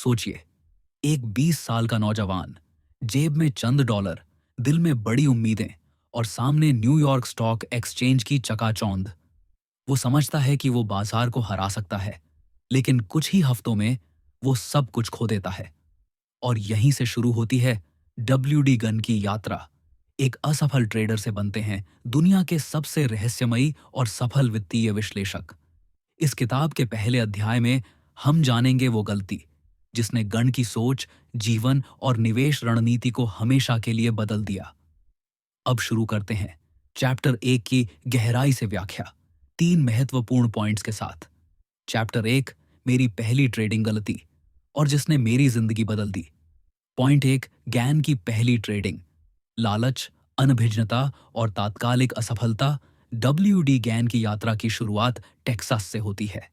सोचिए, एक 20 साल का नौजवान, जेब में चंद डॉलर, दिल में बड़ी उम्मीदें और सामने न्यूयॉर्क स्टॉक एक्सचेंज की चकाचौंध। वो समझता है कि वो बाजार को हरा सकता है, लेकिन कुछ ही हफ्तों में वो सब कुछ खो देता है। और यहीं से शुरू होती है WD गन की यात्रा। एक असफल ट्रेडर से बनते हैं दुनिया के सबसे रहस्यमयी और सफल वित्तीय विश्लेषक। इस किताब के पहले अध्याय में हम जानेंगे वो गलती जिसने गण की सोच, जीवन और निवेश रणनीति को हमेशा के लिए बदल दिया। अब शुरू करते हैं चैप्टर 1 की गहराई से व्याख्या, 3 महत्वपूर्ण पॉइंट्स के साथ। चैप्टर 1, मेरी पहली ट्रेडिंग गलती और जिसने मेरी जिंदगी बदल दी। पॉइंट 1, ज्ञान की पहली ट्रेडिंग। लालच, अनभिज्ञता और तात्कालिक असफलता। WD ज्ञान की यात्रा की शुरुआत टेक्सास से होती है।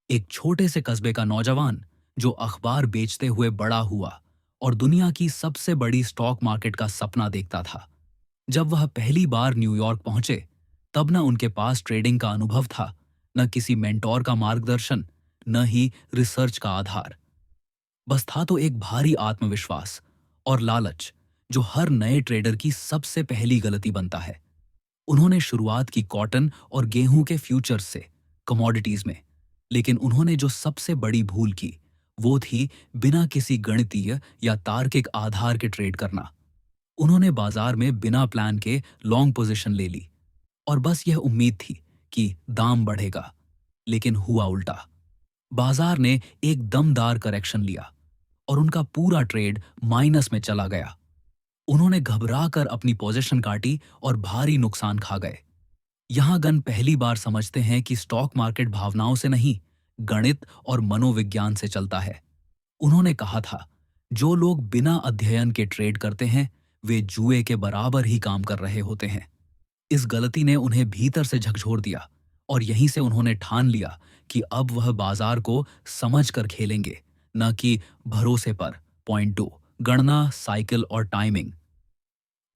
एक छोटे से कस्बे का नौजवान जो अखबार बेचते हुए बड़ा हुआ और दुनिया की सबसे बड़ी स्टॉक मार्केट का सपना देखता था। जब वह पहली बार न्यूयॉर्क पहुंचे, तब न उनके पास ट्रेडिंग का अनुभव था, न किसी मेंटोर का मार्गदर्शन, न ही रिसर्च का आधार। बस था तो एक भारी आत्मविश्वास और लालच, जो हर नए ट्रेडर की सबसे पहली गलती बनता है। उन्होंने शुरुआत की कॉटन और गेहूं के फ्यूचर्स से, कमोडिटीज में। लेकिन उन्होंने जो सबसे बड़ी भूल की, वो थी बिना किसी गणितीय या तार्किक आधार के ट्रेड करना। उन्होंने बाजार में बिना प्लान के लॉन्ग पोजीशन ले ली और बस यह उम्मीद थी कि दाम बढ़ेगा। लेकिन हुआ उल्टा। बाजार ने एक दमदार करेक्शन लिया और उनका पूरा ट्रेड माइनस में चला गया। उन्होंने घबराकर अपनी पोजीशन काटी और भारी नुकसान खा गए। यहां गन पहली बार समझते हैं कि स्टॉक मार्केट भावनाओं से नहीं, गणित और मनोविज्ञान से चलता है। उन्होंने कहा था, जो लोग बिना अध्ययन के ट्रेड करते हैं, वे जुए के बराबर ही काम कर रहे होते हैं। इस गलती ने उन्हें भीतर से झकझोर दिया और यहीं से उन्होंने ठान लिया कि अब वह बाजार को समझकर खेलेंगे, न कि भरोसे पर। पॉइंट 2, गणना, साइकिल और टाइमिंग।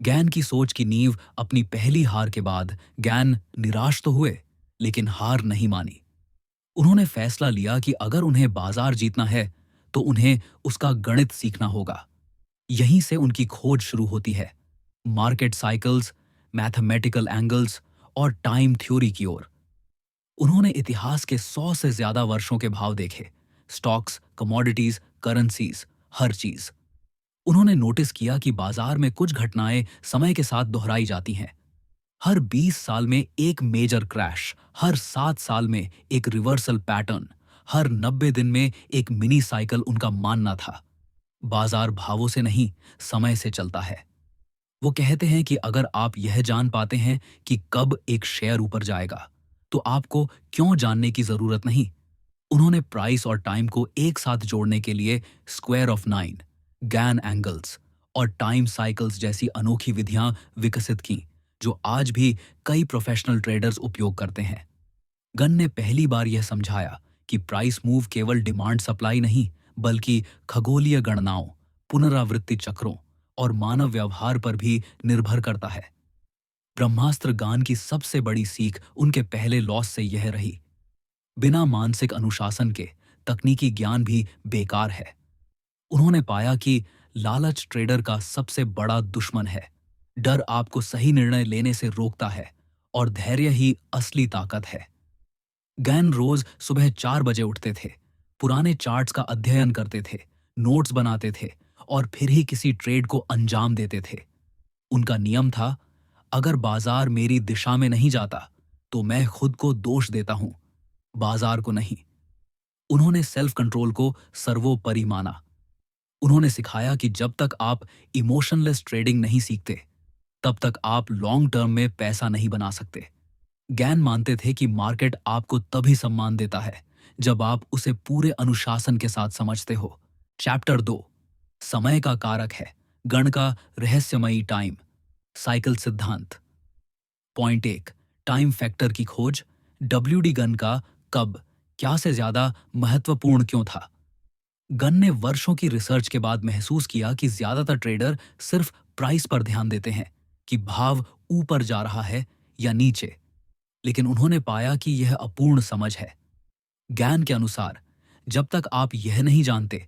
ज्ञान की सोच की नींव अपनी पहली हार के बाद ज्ञान निराश तो हुए, लेकिन हार नहीं मानी। उन्होंने फैसला लिया कि अगर उन्हें बाजार जीतना है, तो उन्हें उसका गणित सीखना होगा। यहीं से उनकी खोज शुरू होती है, मार्केट साइकिल्स, मैथमेटिकल एंगल्स और टाइम थ्योरी की ओर। उन्होंने इतिहास के 100 से ज्यादा वर्षों के भाव देखे, स्टॉक्स, कमोडिटीज, करेंसीज, हर चीज। उन्होंने नोटिस किया कि बाजार में कुछ घटनाएं समय के साथ दोहराई जाती हैं। हर 20 साल में एक मेजर क्रैश, हर 7 साल में एक रिवर्सल पैटर्न, हर 90 दिन में एक मिनी साइकिल उनका मानना था। बाजार भावों से नहीं, समय से चलता है। वो कहते हैं कि अगर आप यह जान पाते हैं कि कब एक शेयर ऊपर जाएगा, तो आपको क्यों जानने की जरूरत नहीं। उन्होंने प्राइस और टाइम को एक साथ जोड़ने के लिए स्क्वायर ऑफ 9, गैन एंगल्स और टाइम साइकिल्स जैसी अनोखी विधियां विकसित की, जो आज भी कई प्रोफेशनल ट्रेडर्स उपयोग करते हैं। गन ने पहली बार यह समझाया कि प्राइस मूव केवल डिमांड सप्लाई नहीं, बल्कि खगोलीय गणनाओं, पुनरावृत्ति चक्रों और मानव व्यवहार पर भी निर्भर करता है। ब्रह्मास्त्र गान की सबसे बड़ी सीख उनके पहले लॉस से यह रही, बिना मानसिक अनुशासन के तकनीकी ज्ञान भी बेकार है। उन्होंने पाया कि लालच ट्रेडर का सबसे बड़ा दुश्मन है। डर आपको सही निर्णय लेने से रोकता है और धैर्य ही असली ताकत है। गैन रोज सुबह 4 बजे उठते थे, पुराने चार्ट्स का अध्ययन करते थे, नोट्स बनाते थे और फिर ही किसी ट्रेड को अंजाम देते थे। उनका नियम था, अगर बाजार मेरी दिशा में नहीं जाता, तो मैं खुद को दोष देता हूं, बाजार को नहीं। उन्होंने सेल्फ कंट्रोल को सर्वोपरि माना। उन्होंने सिखाया कि जब तक आप इमोशनलेस ट्रेडिंग नहीं सीखते, तब तक आप लॉन्ग टर्म में पैसा नहीं बना सकते। गैन मानते थे कि मार्केट आपको तभी सम्मान देता है जब आप उसे पूरे अनुशासन के साथ समझते हो। चैप्टर 2, समय का कारक है, गण का रहस्यमयी टाइम, साइकिल सिद्धांत। पॉइंट 1, टाइम फैक्टर की खोज। WD गन का कब, क्या से ज्यादा महत्वपूर्ण क्यों था। गन ने वर्षों की रिसर्च के बाद महसूस किया कि ज्यादातर ट्रेडर सिर्फ प्राइस पर ध्यान देते हैं कि भाव ऊपर जा रहा है या नीचे, लेकिन उन्होंने पाया कि यह अपूर्ण समझ है। ज्ञान के अनुसार, जब तक आप यह नहीं जानते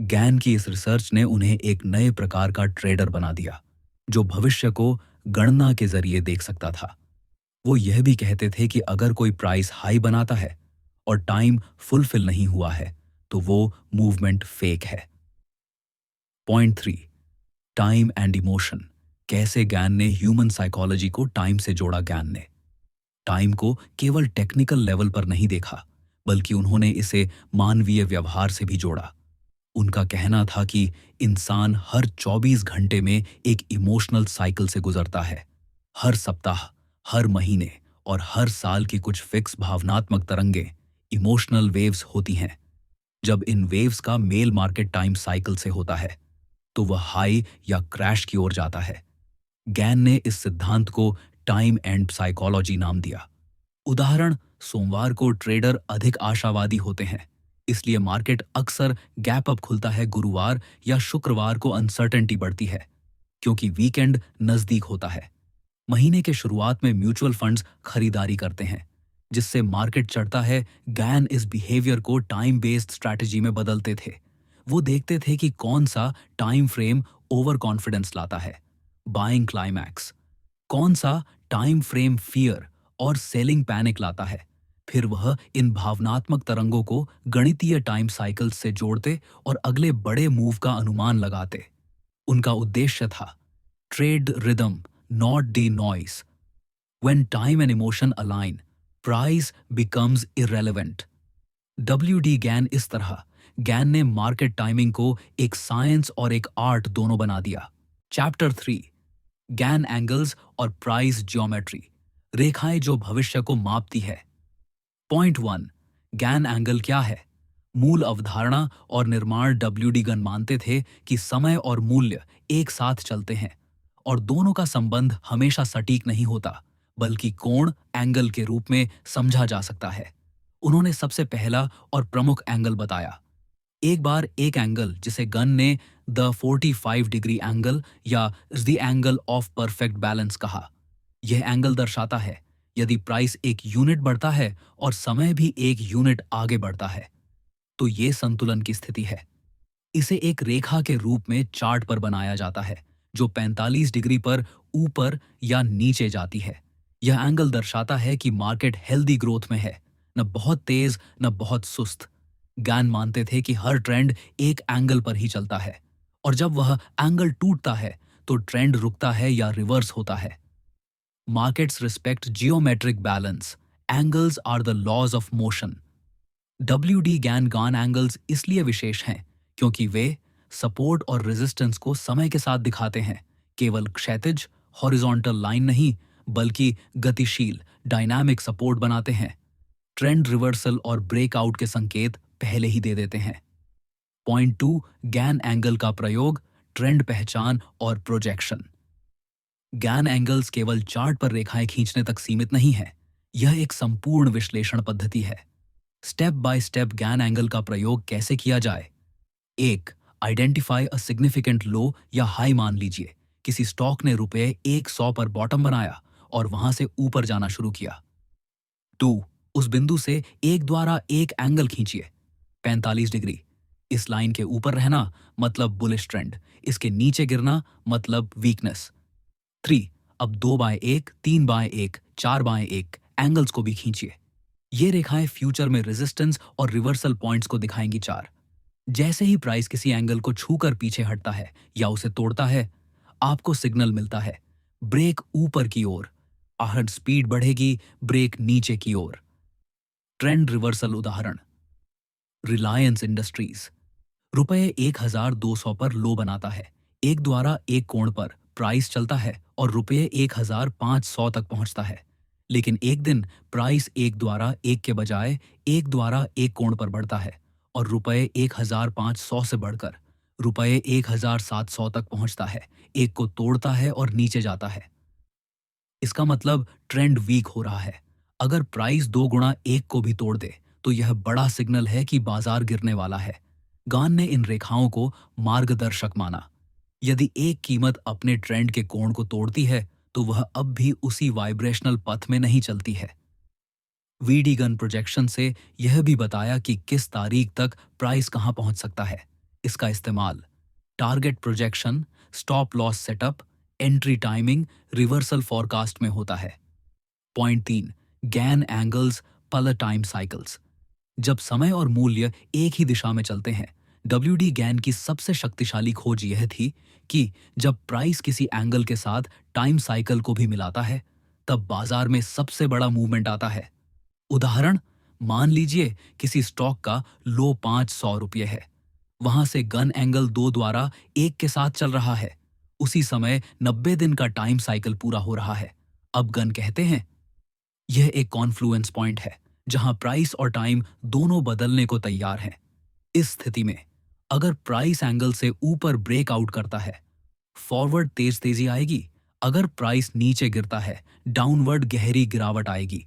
गैन की इस रिसर्च ने उन्हें एक नए प्रकार का ट्रेडर बना दिया, जो भविष्य को गणना के जरिए देख सकता था। वो यह भी कहते थे कि अगर कोई प्राइस हाई बनाता है और टाइम फुलफिल नहीं हुआ है, तो वो मूवमेंट फेक है। Point 3, time and emotion. कैसे ज्ञान ने ह्यूमन साइकोलॉजी को टाइम से जोड़ा। ज्ञान ने टाइम को केवल टेक्निकल लेवल पर नहीं देखा, बल्कि उन्होंने इसे मानवीय व्यवहार से भी जोड़ा। उनका कहना था कि इंसान हर 24 घंटे में एक इमोशनल साइकिल से गुजरता है। हर सप्ताह, हर महीने और हर साल की कुछ फिक्स भावनात्मक तरंगें, इमोशनल वेव्स होती हैं। जब इन वेव्स का मेल मार्केट टाइम साइकिल से होता है, तो वह हाई या क्रैश की ओर जाता है। गैन ने इस सिद्धांत को टाइम एंड साइकोलॉजी नाम दिया। उदाहरण, सोमवार को ट्रेडर अधिक आशावादी होते हैं, इसलिए मार्केट अक्सर गैप अप खुलता है। गुरुवार या शुक्रवार को अनसर्टेनिटी बढ़ती है, क्योंकि वीकेंड नजदीक होता है। महीने के शुरुआत में म्यूचुअल फंड्स खरीदारी करते हैं, जिससे मार्केट चढ़ता है। गैन इस बिहेवियर को टाइम बेस्ड स्ट्रैटेजी में बदलते थे। वो देखते थे कि कौन सा टाइम फ्रेम ओवर कॉन्फिडेंस लाता है, बाइंग क्लाइमैक्स, कौन सा टाइम फ्रेम फियर और सेलिंग पैनिक लाता है। फिर वह इन भावनात्मक तरंगों को गणितीय टाइम साइकिल्स से जोड़ते और अगले बड़े मूव का अनुमान लगाते। उनका उद्देश्य था trade rhythm, not the noise. When time and emotion align, price becomes irrelevant. WD Gann इस तरह गैन ने मार्केट टाइमिंग को एक साइंस और एक आर्ट दोनों बना दिया। चैप्टर 3, गैन एंगल्स और प्राइस ज्योमेट्री। रेखाएं जो भविष्य को मापती है। पॉइंट 1, गैन एंगल क्या है। मूल अवधारणा और निर्माण। WD गन मानते थे कि समय और मूल्य एक साथ चलते हैं और दोनों का संबंध हमेशा सटीक नहीं होता, बल्कि कोण एंगल के रूप में समझा जा सकता है। उन्होंने सबसे पहला और प्रमुख एंगल बताया। एक बार एक एंगल जिसे गन ने द 45 डिग्री एंगल या the angle of perfect balance कहा। यह एंगल दर्शाता है यदि प्राइस एक यूनिट बढ़ता है और समय भी एक यूनिट आगे बढ़ता है, तो ये संतुलन की स्थिति है। इसे एक रेखा के रूप में चार्ट पर बनाया जाता है, जो 45 डिग्री पर ऊपर या नीचे जाती है। यह एंगल दर्शाता है कि मार्केट हेल्दी ग्रोथ में है, न बहुत तेज न बहुत सुस्त। गैन मानते थे कि हर ट्रेंड एक एंगल पर ही चलता है, और जब वह एंगल टूटता है तो ट्रेंड रुकता है या रिवर्स होता है। Markets respect geometric balance, angles are the laws of motion. WD Gann Gann angles इसलिए विशेष हैं क्योंकि वे सपोर्ट और रेजिस्टेंस को समय के साथ दिखाते हैं। केवल क्षैतिज हॉरिजॉन्टल लाइन नहीं, बल्कि गतिशील डायनामिक सपोर्ट बनाते हैं। ट्रेंड रिवर्सल और ब्रेकआउट के संकेत पहले ही दे देते हैं। पॉइंट 2, गैन एंगल का प्रयोग, ट्रेंड पहचान और प्रोजेक्शन। गैन एंगल्स केवल चार्ट पर रेखाएं खींचने तक सीमित नहीं है, यह एक संपूर्ण विश्लेषण पद्धति है। Step by step Gann angle का प्रयोग कैसे किया जाए। 1, आइडेंटिफाई अ सिग्निफिकेंट लो या हाई। मान लीजिए किसी स्टॉक ने रुपए 100 पर बॉटम बनाया और वहां से ऊपर जाना शुरू किया। 2, उस बिंदु से एक द्वारा एक एंगल खींचिए, 45 डिग्री। इस लाइन के ऊपर रहना मतलब बुलिश ट्रेंड, इसके नीचे गिरना मतलब वीकनेस। 3, अब 2/1, 3/1, 4/1 एंगल्स को भी खींचिए। ये रेखाएं फ्यूचर में रेजिस्टेंस और रिवर्सल पॉइंट्स को दिखाएंगी। 4, जैसे ही प्राइस किसी एंगल को छूकर पीछे हटता है या उसे तोड़ता है, आपको सिग्नल मिलता है ब्रेक ऊपर की ओर, आहट स्पीड बढ़ेगी, ब्रेक नीचे की ओर। ट्रेंड रिवर्सल उदाहरण, रिलायंस इंडस्ट्रीज रुपए 1200 पर लो बनाता है, एक द्वारा एक कोण पर प्राइस चलता है और रुपये 1500 तक पहुंचता है। लेकिन एक दिन प्राइस एक द्वारा एक के बजाय एक द्वारा एक कोण पर बढ़ता है और रुपये 1500 से बढ़कर रुपये 1700 तक पहुंचता है, एक को तोड़ता है और नीचे जाता है। इसका मतलब ट्रेंड वीक हो रहा है। अगर प्राइस 2 गुणा एक को भी तोड़ दे, तो यह बड़ा सिग्नल है कि बाजार गिरने वाला है। गान ने इन रेखाओं को मार्गदर्शक माना। यदि एक कीमत अपने ट्रेंड के कोण को तोड़ती है, तो वह अब भी उसी वाइब्रेशनल पथ में नहीं चलती है। वीडी गन प्रोजेक्शन से यह भी बताया कि किस तारीख तक प्राइस कहां पहुंच सकता है। इसका इस्तेमाल target projection, stop loss setup, entry timing, reversal forecast में होता है। Point 3, Gann angles, polar time cycles. जब समय और मूल्य एक ही दिशा में चलते हैं, डब्ल्यूडी गैन की सबसे शक्तिशाली खोज यह थी कि जब प्राइस किसी एंगल के साथ टाइम साइकिल को भी मिलाता है, तब बाजार में सबसे बड़ा मूवमेंट आता है। उदाहरण, मान लीजिए किसी स्टॉक का लो 500 रुपये है, वहां से गन एंगल 2 द्वारा एक के साथ चल रहा है। उसी समय 90 दिन का टाइम साइकिल पूरा हो रहा है। अब गन कहते हैं यह एक कॉन्फ्लुएंस पॉइंट है जहां प्राइस और टाइम दोनों बदलने को तैयार हैं। इस स्थिति में अगर प्राइस एंगल से ऊपर ब्रेकआउट करता है, फॉरवर्ड तेज तेजी आएगी। अगर प्राइस नीचे गिरता है, डाउनवर्ड गहरी गिरावट आएगी।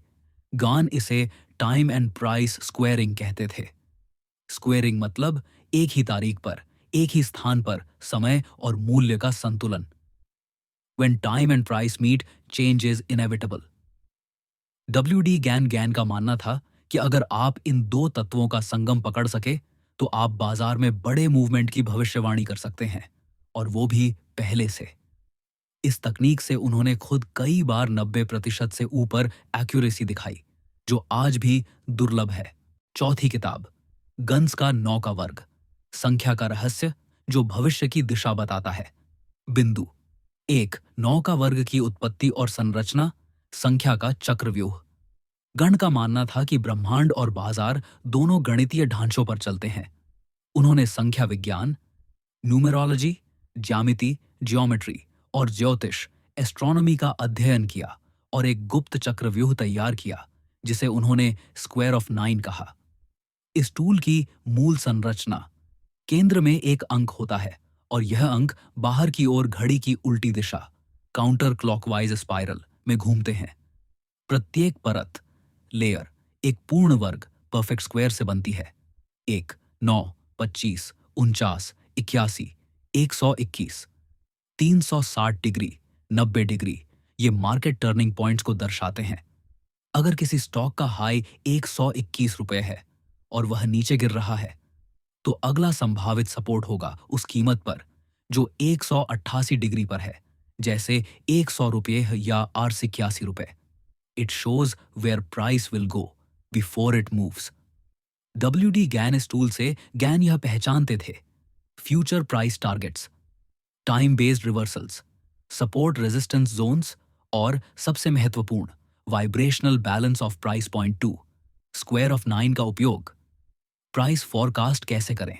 गान इसे टाइम एंड प्राइस स्क्वेयरिंग कहते थे। स्क्वेयरिंग मतलब एक ही तारीख पर, एक ही स्थान पर समय और मूल्य का संतुलन। When time and price meet, change is inevitable. WD Gann का मानना था कि अगर आप इन दो तत्वों का संगम पकड़ सके, तो आप बाजार में बड़े मूवमेंट की भविष्यवाणी कर सकते हैं, और वो भी पहले से। इस तकनीक से उन्होंने खुद कई बार 90% से ऊपर एक्यूरेसी दिखाई, जो आज भी दुर्लभ है। चौथी किताब, गन्स का 9 का वर्ग, संख्या का रहस्य जो भविष्य की दिशा बताता है। बिंदु 1, 9 का वर्ग की उत्पत्ति और संरचना, संख्या का चक्रव्यूह। गण का मानना था कि ब्रह्मांड और बाजार दोनों गणितीय ढांचों पर चलते हैं। उन्होंने संख्या विज्ञान, न्यूमेरोलॉजी, ज्यामिति, जियोमेट्री और ज्योतिष, एस्ट्रोनॉमी का अध्ययन किया और एक गुप्त चक्रव्यूह तैयार किया जिसे उन्होंने स्क्वायर ऑफ 9 कहा। इस टूल की मूल संरचना, केंद्र में एक अंक होता है और यह अंक बाहर की ओर घड़ी की उल्टी दिशा, काउंटर क्लॉकवाइज स्पाइरल में घूमते हैं। प्रत्येक परत, लेयर, एक पूर्ण वर्ग परफेक्ट स्क्वायर से बनती है। 1, 9, 25, 49, 81, 121, 360 डिग्री, 90 डिग्री, ये मार्केट टर्निंग पॉइंट्स को दर्शाते हैं। अगर किसी स्टॉक का हाई 121 रुपए है और वह नीचे गिर रहा है, तो अगला संभावित सपोर्ट होगा उस कीमत पर जो 188 डिग्री पर है, जैसे 100 रुपये या 881 रुपए। It shows where price will go before it moves. WD Gann इस टूल से गैन यह पहचानते थे: future price targets, time based reversals, support resistance zones और सबसे महत्वपूर्ण, vibrational balance of price point 2, square of 9 का उपयोग। प्राइस फॉरकास्ट कैसे करें?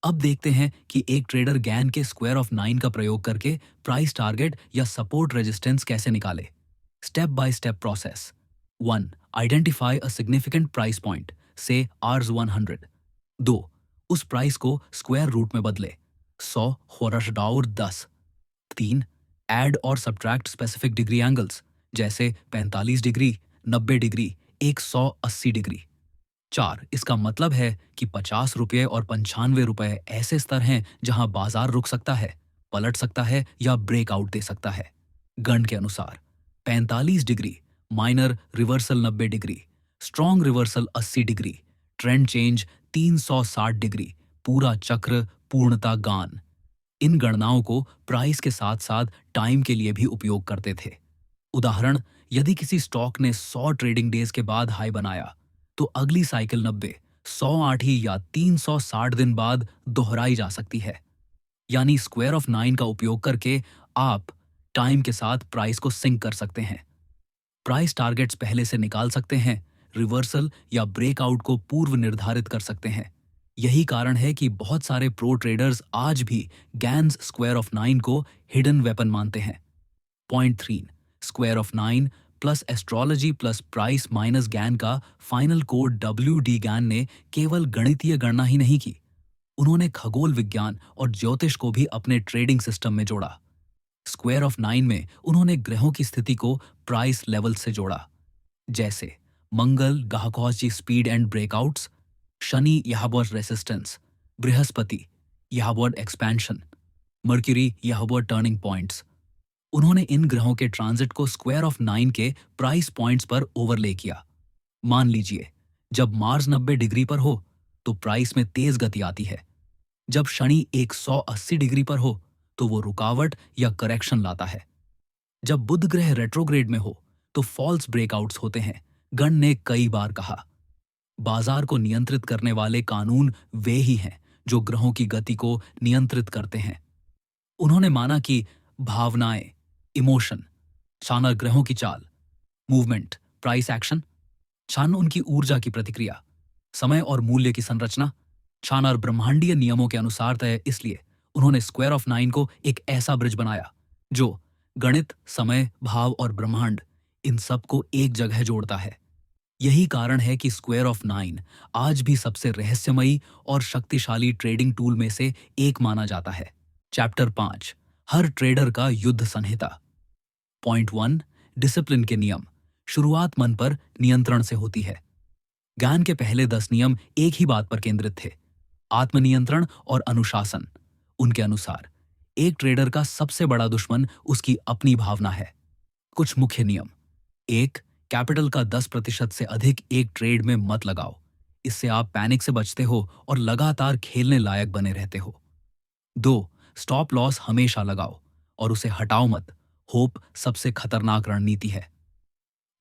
अब देखते हैं कि एक ट्रेडर गैन के स्क्वायर ऑफ 9 का प्रयोग करके प्राइस टारगेट या सपोर्ट रेजिस्टेंस कैसे निकाले। Step by step process. 1, identify a significant price point, से आर्स 100। 2, उस प्राइस को स्क्वायर रूट में बदले, 100 होरशडाउर 10। 3, ऐड और सब्ट्रैक्ट स्पेसिफिक डिग्री एंगल्स, जैसे 45 डिग्री, 90 डिग्री, 180 डिग्री। 4, इसका मतलब है कि 50 रुपये और 95 रुपये ऐसे स्तर हैं जहां बाजार रुक सकता है, पलट सकता है या ब्रेकआउट दे सकता है। गण के अनुसार 45 degree, minor reversal 90 degree, strong reversal 80 degree, trend change 360 degree, पूरा चक्र पूर्णता गान। इन गणनाओं को प्राइस के साथ साथ टाइम के लिए भी उपयोग करते थे। उदाहरण, यदि किसी स्टॉक ने 100 ट्रेडिंग डेज के बाद हाई बनाया, तो अगली साइकिल 90, 108 ही या 360 दिन बाद दोहराई जा सकती है। यानी स्क्वायर ऑफ 9 का उपयोग करके आप टाइम के साथ प्राइस को सिंक कर सकते हैं। प्राइस टारगेट्स पहले से निकाल सकते हैं, रिवर्सल या ब्रेकआउट को पूर्व निर्धारित कर सकते हैं। यही कारण है कि बहुत सारे प्रो ट्रेडर्स आज भी गैन्स स्क्वायर ऑफ 9 को हिडन वेपन मानते हैं। Point 3, square of 9 plus astrology plus price minus Gann का फाइनल कोड डब्ल्यूडी गैन ने केवल गणितीय गणना ही नहीं की, उन्होंने खगोल विज्ञान और ज्योतिष को भी अपने ट्रेडिंग सिस्टम में जोड़ा। स्क्वायर ऑफ 9 में उन्होंने ग्रहों की स्थिति को प्राइस लेवल से जोड़ा, जैसे मंगल गाहकॉची स्पीड एंड ब्रेकआउट्स, शनि यहावर्ड रेसिस्टेंस, बृहस्पति यहावर्ड एक्सपेंशन, मर्क्यूरी यहावर्ड टर्निंग पॉइंट्स। उन्होंने इन ग्रहों के ट्रांजिट को स्क्वायर ऑफ 9 के प्राइस पॉइंट्स पर ओवरले किया। मान लीजिए जब मार्स 90 डिग्री पर हो तो प्राइस में तेज गति आती है, जब शनि 180 डिग्री पर हो तो वो रुकावट या करेक्शन लाता है। जब बुध ग्रह रेट्रोग्रेड में हो तो फॉल्स ब्रेकआउट्स होते हैं। गण ने कई बार कहा, बाजार को नियंत्रित करने वाले कानून वे ही हैं जो ग्रहों की गति को नियंत्रित करते हैं। उन्होंने माना कि भावनाएं, इमोशन, चाणक्य ग्रहों की चाल, मूवमेंट, प्राइस एक्शन, छान उनकी ऊर्जा की प्रतिक्रिया, समय और मूल्य की संरचना, छानर ब्रह्मांडीय नियमों के अनुसार तय। इसलिए उन्होंने स्क्वायर ऑफ नाइन को एक ऐसा ब्रिज बनाया जो गणित, समय, भाव और ब्रह्मांड इन सबको एक जगह जोड़ता है। यही कारण है कि स्क्वायर ऑफ नाइन आज भी सबसे रहस्यमयी और शक्तिशाली ट्रेडिंग टूल में से एक माना जाता है। चैप्टर 5, हर ट्रेडर का युद्ध संहिता। पॉइंट 1, डिसिप्लिन के नियम। शुरुआत मन पर नियंत्रण से होती है। ज्ञान के पहले 10 नियम एक ही बात पर केंद्रित थे, आत्मनियंत्रण और अनुशासन। उनके अनुसार एक ट्रेडर का सबसे बड़ा दुश्मन उसकी अपनी भावना है। कुछ मुख्य नियम। 1, कैपिटल का 10% से अधिक एक ट्रेड में मत लगाओ। इससे आप पैनिक से बचते हो और लगातार खेलने लायक बने रहते हो। 2, स्टॉप लॉस हमेशा लगाओ और उसे हटाओ मत। होप सबसे खतरनाक रणनीति है।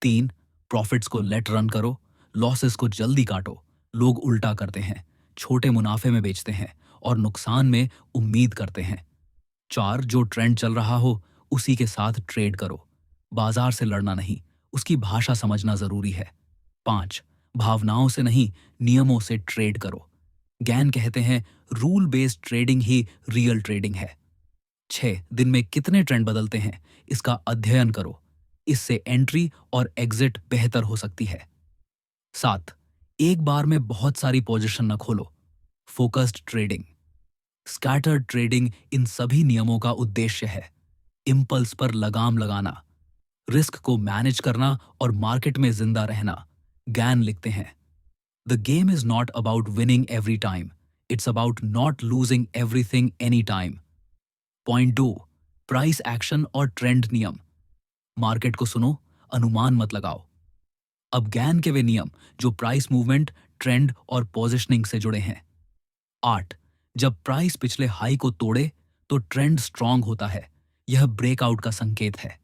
3, प्रॉफिट्स को लेट रन करो, लॉसेस को जल्दी काटो। लोग उल्टा करते हैं, छोटे मुनाफे में बेचते हैं और नुकसान में उम्मीद करते हैं। 4, जो ट्रेंड चल रहा हो उसी के साथ ट्रेड करो। बाजार से लड़ना नहीं, उसकी भाषा समझना जरूरी है। 5, भावनाओं से नहीं, नियमों से ट्रेड करो। गैन कहते हैं रूल बेस्ड ट्रेडिंग ही रियल ट्रेडिंग है। 6, दिन में कितने ट्रेंड बदलते हैं इसका अध्ययन करो। इससे एंट्री और एग्जिट बेहतर हो सकती है। 7, एक बार में बहुत सारी पोजीशन न खोलो। Focused trading, scattered trading in सभी नियमों का उद्देश्य है। इंपल्स पर लगाम लगाना, रिस्क को मैनेज करना और मार्केट में जिंदा रहना। गैन लिखते हैं, the game is not about winning every time, it's about not losing everything any time. Point 2, price action और ट्रेंड नियम। मार्केट को सुनो, अनुमान मत लगाओ। अब गैन के वे नियम जो प्राइस मूवमेंट, ट्रेंड और पोजिशनिंग से जुड़े हैं। 8, जब प्राइस पिछले हाई को तोड़े तो ट्रेंड स्ट्रांग होता है, यह ब्रेकआउट का संकेत है।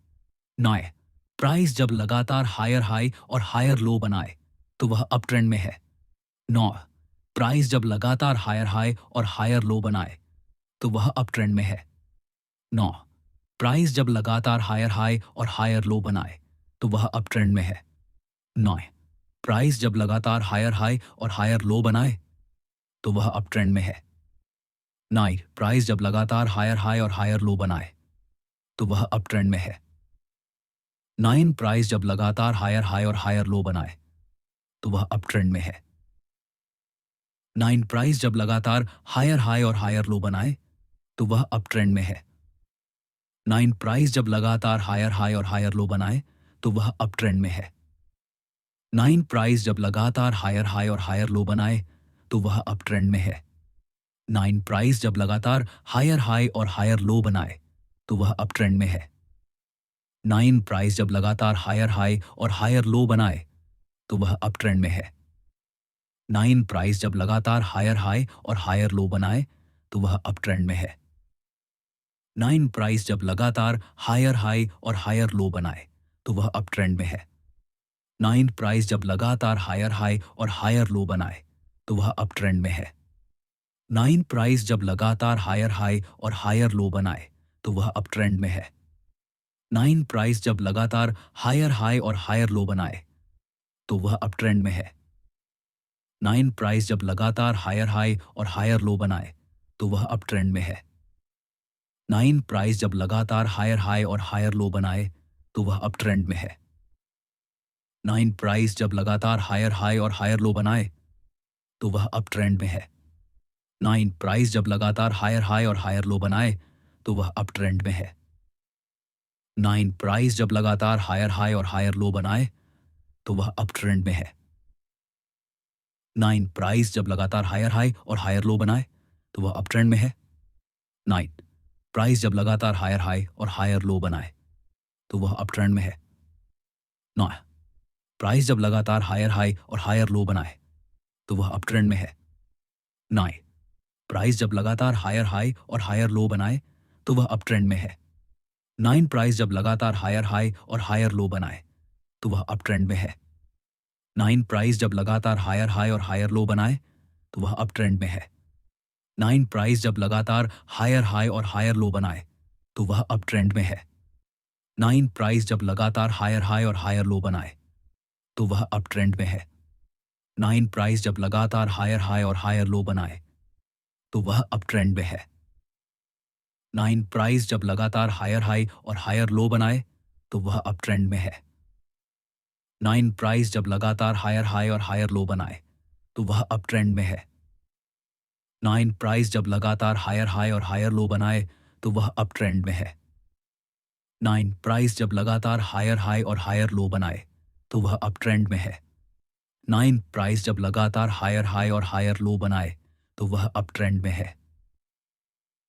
9, प्राइस जब लगातार हायर हाई और हायर लो बनाए तो वह अप ट्रेंड में है। 9, प्राइस जब लगातार हायर हाई और हायर लो बनाए तो वह अप ट्रेंड में है। 9, प्राइस जब लगातार हायर हाई और हायर लो बनाए तो वह अप ट्रेंड में है। 9, प्राइस जब लगातार हायर हाई और हायर लो बनाए तो वह अप ट्रेंड में है। 9, प्राइस जब लगातार हायर हाई और हायर लो बनाए तो वह अप ट्रेंड में है। 9, प्राइस जब लगातार हायर हाई और हायर लो बनाए तो वह अप ट्रेंड में है। 9, प्राइस जब लगातार हायर हाई और हायर लो बनाए तो वह अप ट्रेंड में है। 9, प्राइस जब लगातार हायर हाई और हायर लो बनाए तो वह अप ट्रेंड में है। 9, प्राइस जब लगातार हायर हाई और हायर लो बनाए तो वह अप ट्रेंड में है। 9, प्राइस जब लगातार हायर हाई और हायर लो बनाए तो वह अप ट्रेंड में है। 9, प्राइस जब लगातार हायर हाई और हायर लो बनाए तो वह अप ट्रेंड में है। 9, प्राइस जब लगातार हायर हाई और हायर लो बनाए तो वह अप ट्रेंड में है। 9, प्राइस जब लगातार हायर हाई और हायर लो बनाए तो वह अप ट्रेंड में है। 9, प्राइस जब लगातार हायर हाई और हायर लो बनाए तो वह अप ट्रेंड में है। 9, प्राइस जब लगातार हायर हाई और हायर लो बनाए तो वह अप ट्रेंड में है। 9, प्राइस जब लगातार हायर हाई और हायर लो बनाए तो वह अप ट्रेंड में है। 9, प्राइस जब लगातार हायर हाई और हायर लो बनाए तो वह अप ट्रेंड में है। 9, प्राइस जब लगातार हायर हाई और हायर लो बनाए तो वह अप ट्रेंड में है। 9, प्राइस जब लगातार हायर हाई और हायर लो बनाए तो वह अप ट्रेंड में है। 9, प्राइस जब लगातार हायर हाई और हायर लो बनाए तो वह अप ट्रेंड में है। 9, प्राइस जब लगातार हायर हाई और हायर लो बनाए तो वह अप ट्रेंड में है। 9, प्राइस जब लगातार हायर हाई और हायर लो बनाए तो वह अप ट्रेंड में है। 9, प्राइस जब लगातार हायर हाई और हायर लो बनाए तो वह अप ट्रेंड में है। 9, प्राइस जब लगातार हायर हाई और हायर लो बनाए तो वह अप ट्रेंड में है। 9, प्राइस जब लगातार हायर हाई और हायर लो बनाए तो वह अप ट्रेंड में है। 9 प्राइस जब लगातार हायर हाई और हायर लो बनाए तो वह अप ट्रेंड में है। 9 प्राइस जब लगातार हायर हाई और हायर लो बनाए तो वह अप ट्रेंड में है। 9 प्राइस जब लगातार हायर हाई और हायर लो बनाए तो वह अप ट्रेंड में है। 9 प्राइस जब लगातार हायर हाई और हायर लो बनाए तो वह अप ट्रेंड में है। 9 प्राइस जब लगातार हायर हाई और हायर लो बनाए तो वह अप ट्रेंड में है। 9 प्राइस जब लगातार हायर हाई और हायर लो बनाए तो वह अप ट्रेंड में है। 9 प्राइस जब लगातार हायर हाई और हायर लो बनाए तो वह अप ट्रेंड में है। 9 प्राइस जब लगातार हायर हाई और हायर लो बनाए तो वह अप ट्रेंड में है। 9 प्राइस जब लगातार हायर हाई और हायर लो बनाए तो वह अप ट्रेंड में है।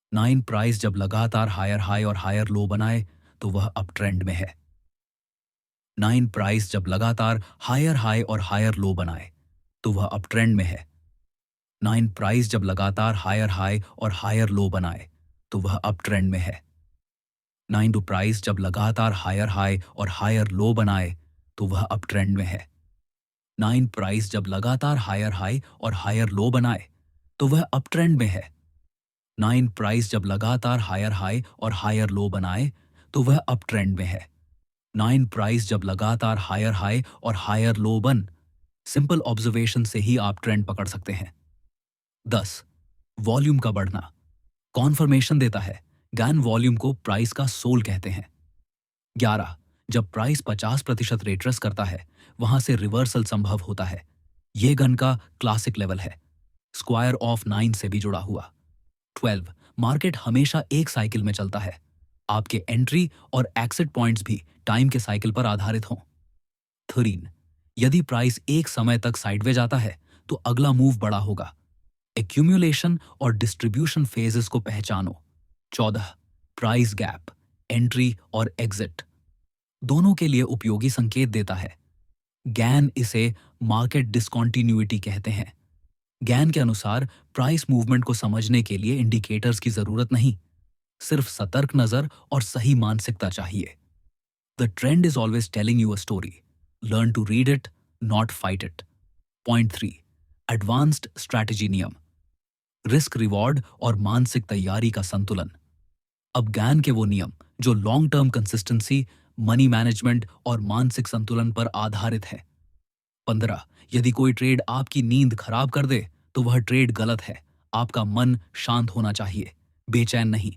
9 प्राइस जब लगातार हायर हाई और हायर लो बनाए तो वह अप ट्रेंड में है। 9 प्राइस जब लगातार हायर हाई और हायर लो बनाए तो वह अप ट्रेंड में है। 9 प्राइस जब लगातार हायर हाई और हायर लो बनाए तो वह अप ट्रेंड में है। 9 प्राइस जब लगातार हायर हाई और हायर लो बनाए तो वह अप ट्रेंड में है। 9 प्राइस जब लगातार हायर हाई और हायर लो बनाए तो वह अप ट्रेंड में है। 9 प्राइस जब लगातार हायर हाई और हायर लो बनाए तो वह अप ट्रेंड में है। 9 प्राइस जब लगातार हायर हाई और हायर लो बनाए तो वह अप ट्रेंड में है। 9 प्राइस जब लगातार हायर हाई और हायर लो बन सिंपल ऑब्जर्वेशन से ही आप ट्रेंड पकड़ सकते हैं। 10 वॉल्यूम का बढ़ना कॉन्फर्मेशन देता है। गैन वॉल्यूम को प्राइस का सोल कहते हैं। 11 जब प्राइस 50% रेट्रेस करता है वहां से रिवर्सल संभव होता है। यह गन का क्लासिक लेवल है, स्क्वायर ऑफ 9 से भी जुड़ा हुआ। 12 मार्केट हमेशा एक साइकिल में चलता है। आपके एंट्री और एक्सिट पॉइंट्स भी टाइम के साइकिल पर आधारित हों। 13 यदि प्राइस एक समय तक साइडवे जाता है तो अगला मूव बड़ा होगा। एक्यूमुलेशन और डिस्ट्रीब्यूशन फेजेस को पहचानो। 14 प्राइस गैप एंट्री और एग्जिट दोनों के लिए उपयोगी संकेत देता है। गैन इसे मार्केट डिस्कॉन्टिन्यूटी कहते हैं। गैन के अनुसार प्राइस मूवमेंट को समझने के लिए इंडिकेटर्स की जरूरत नहीं, सिर्फ सतर्क नजर और सही मानसिकता चाहिए। The trend is always telling you a story, learn to read it, not fight it. Point 3 advanced strategy नियम, रिस्क रिवॉर्ड और मानसिक तैयारी का संतुलन। अब गैन के वो नियम जो long term consistency, money management और मानसिक संतुलन पर आधारित है। 15 यदि कोई ट्रेड आपकी नींद खराब कर दे तो वह ट्रेड गलत है। आपका मन शांत होना चाहिए, बेचैन नहीं।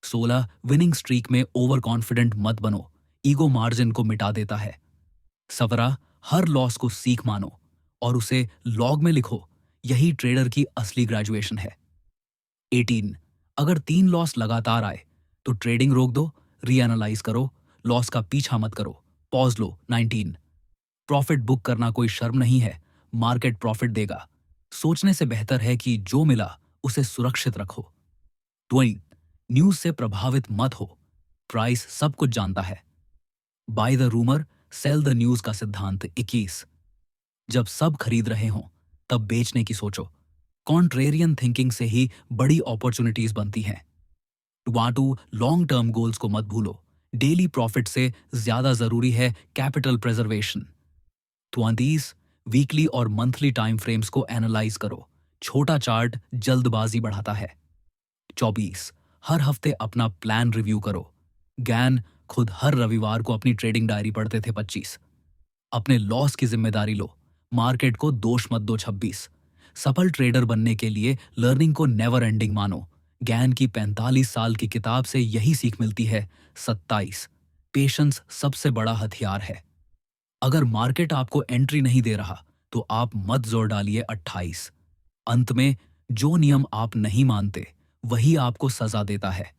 16 विनिंग स्ट्रीक में ओवर कॉन्फिडेंट मत बनो, ईगो मार्जिन को मिटा देता है। 17 हर लॉस को सीख मानो और उसे लॉग में लिखो, यही ट्रेडर की असली ग्रेजुएशन है। 18 अगर 3 लॉस लगातार आए तो ट्रेडिंग रोक दो, रीएनालाइज करो, लॉस का पीछा मत करो, पॉज लो। 19 प्रॉफिट बुक करना कोई शर्म नहीं है, मार्केट प्रॉफिट देगा। सोचने से बेहतर है कि जो मिला उसे सुरक्षित रखो। 20 न्यूज से प्रभावित मत हो, प्राइस सब कुछ जानता है। By the rumour cell the news का सिद्धांत 21 जब सब खरीद रहे हों तब बेचने की सोचो। कॉन्ट्रेरियन थिंकिंग से ही बड़ी अपॉर्चुनिटीज बनती हैं। 22 लॉन्ग टर्म गोल्स को मत भूलो, डेली प्रॉफिट से ज्यादा जरूरी है कैपिटल प्रेजर्वेशन। 23 वीकली और मंथली टाइम फ्रेम्स को एनालाइज करो, छोटा चार्ट जल्दबाजी बढ़ाता है। 24 हर हफ्ते अपना प्लान रिव्यू करो। गैन खुद हर रविवार को अपनी ट्रेडिंग डायरी पढ़ते थे। 25 अपने लॉस की जिम्मेदारी लो, मार्केट को दोष मत दो। 26 सफल ट्रेडर बनने के लिए लर्निंग को नेवर एंडिंग मानो। गैन की 45 साल की किताब से यही सीख मिलती है। 27 पेशेंस सबसे बड़ा हथियार है। अगर मार्केट आपको एंट्री नहीं दे रहा तो आप मत जोर डालिए। 28 अंत में जो नियम आप नहीं मानते वही आपको सजा देता है।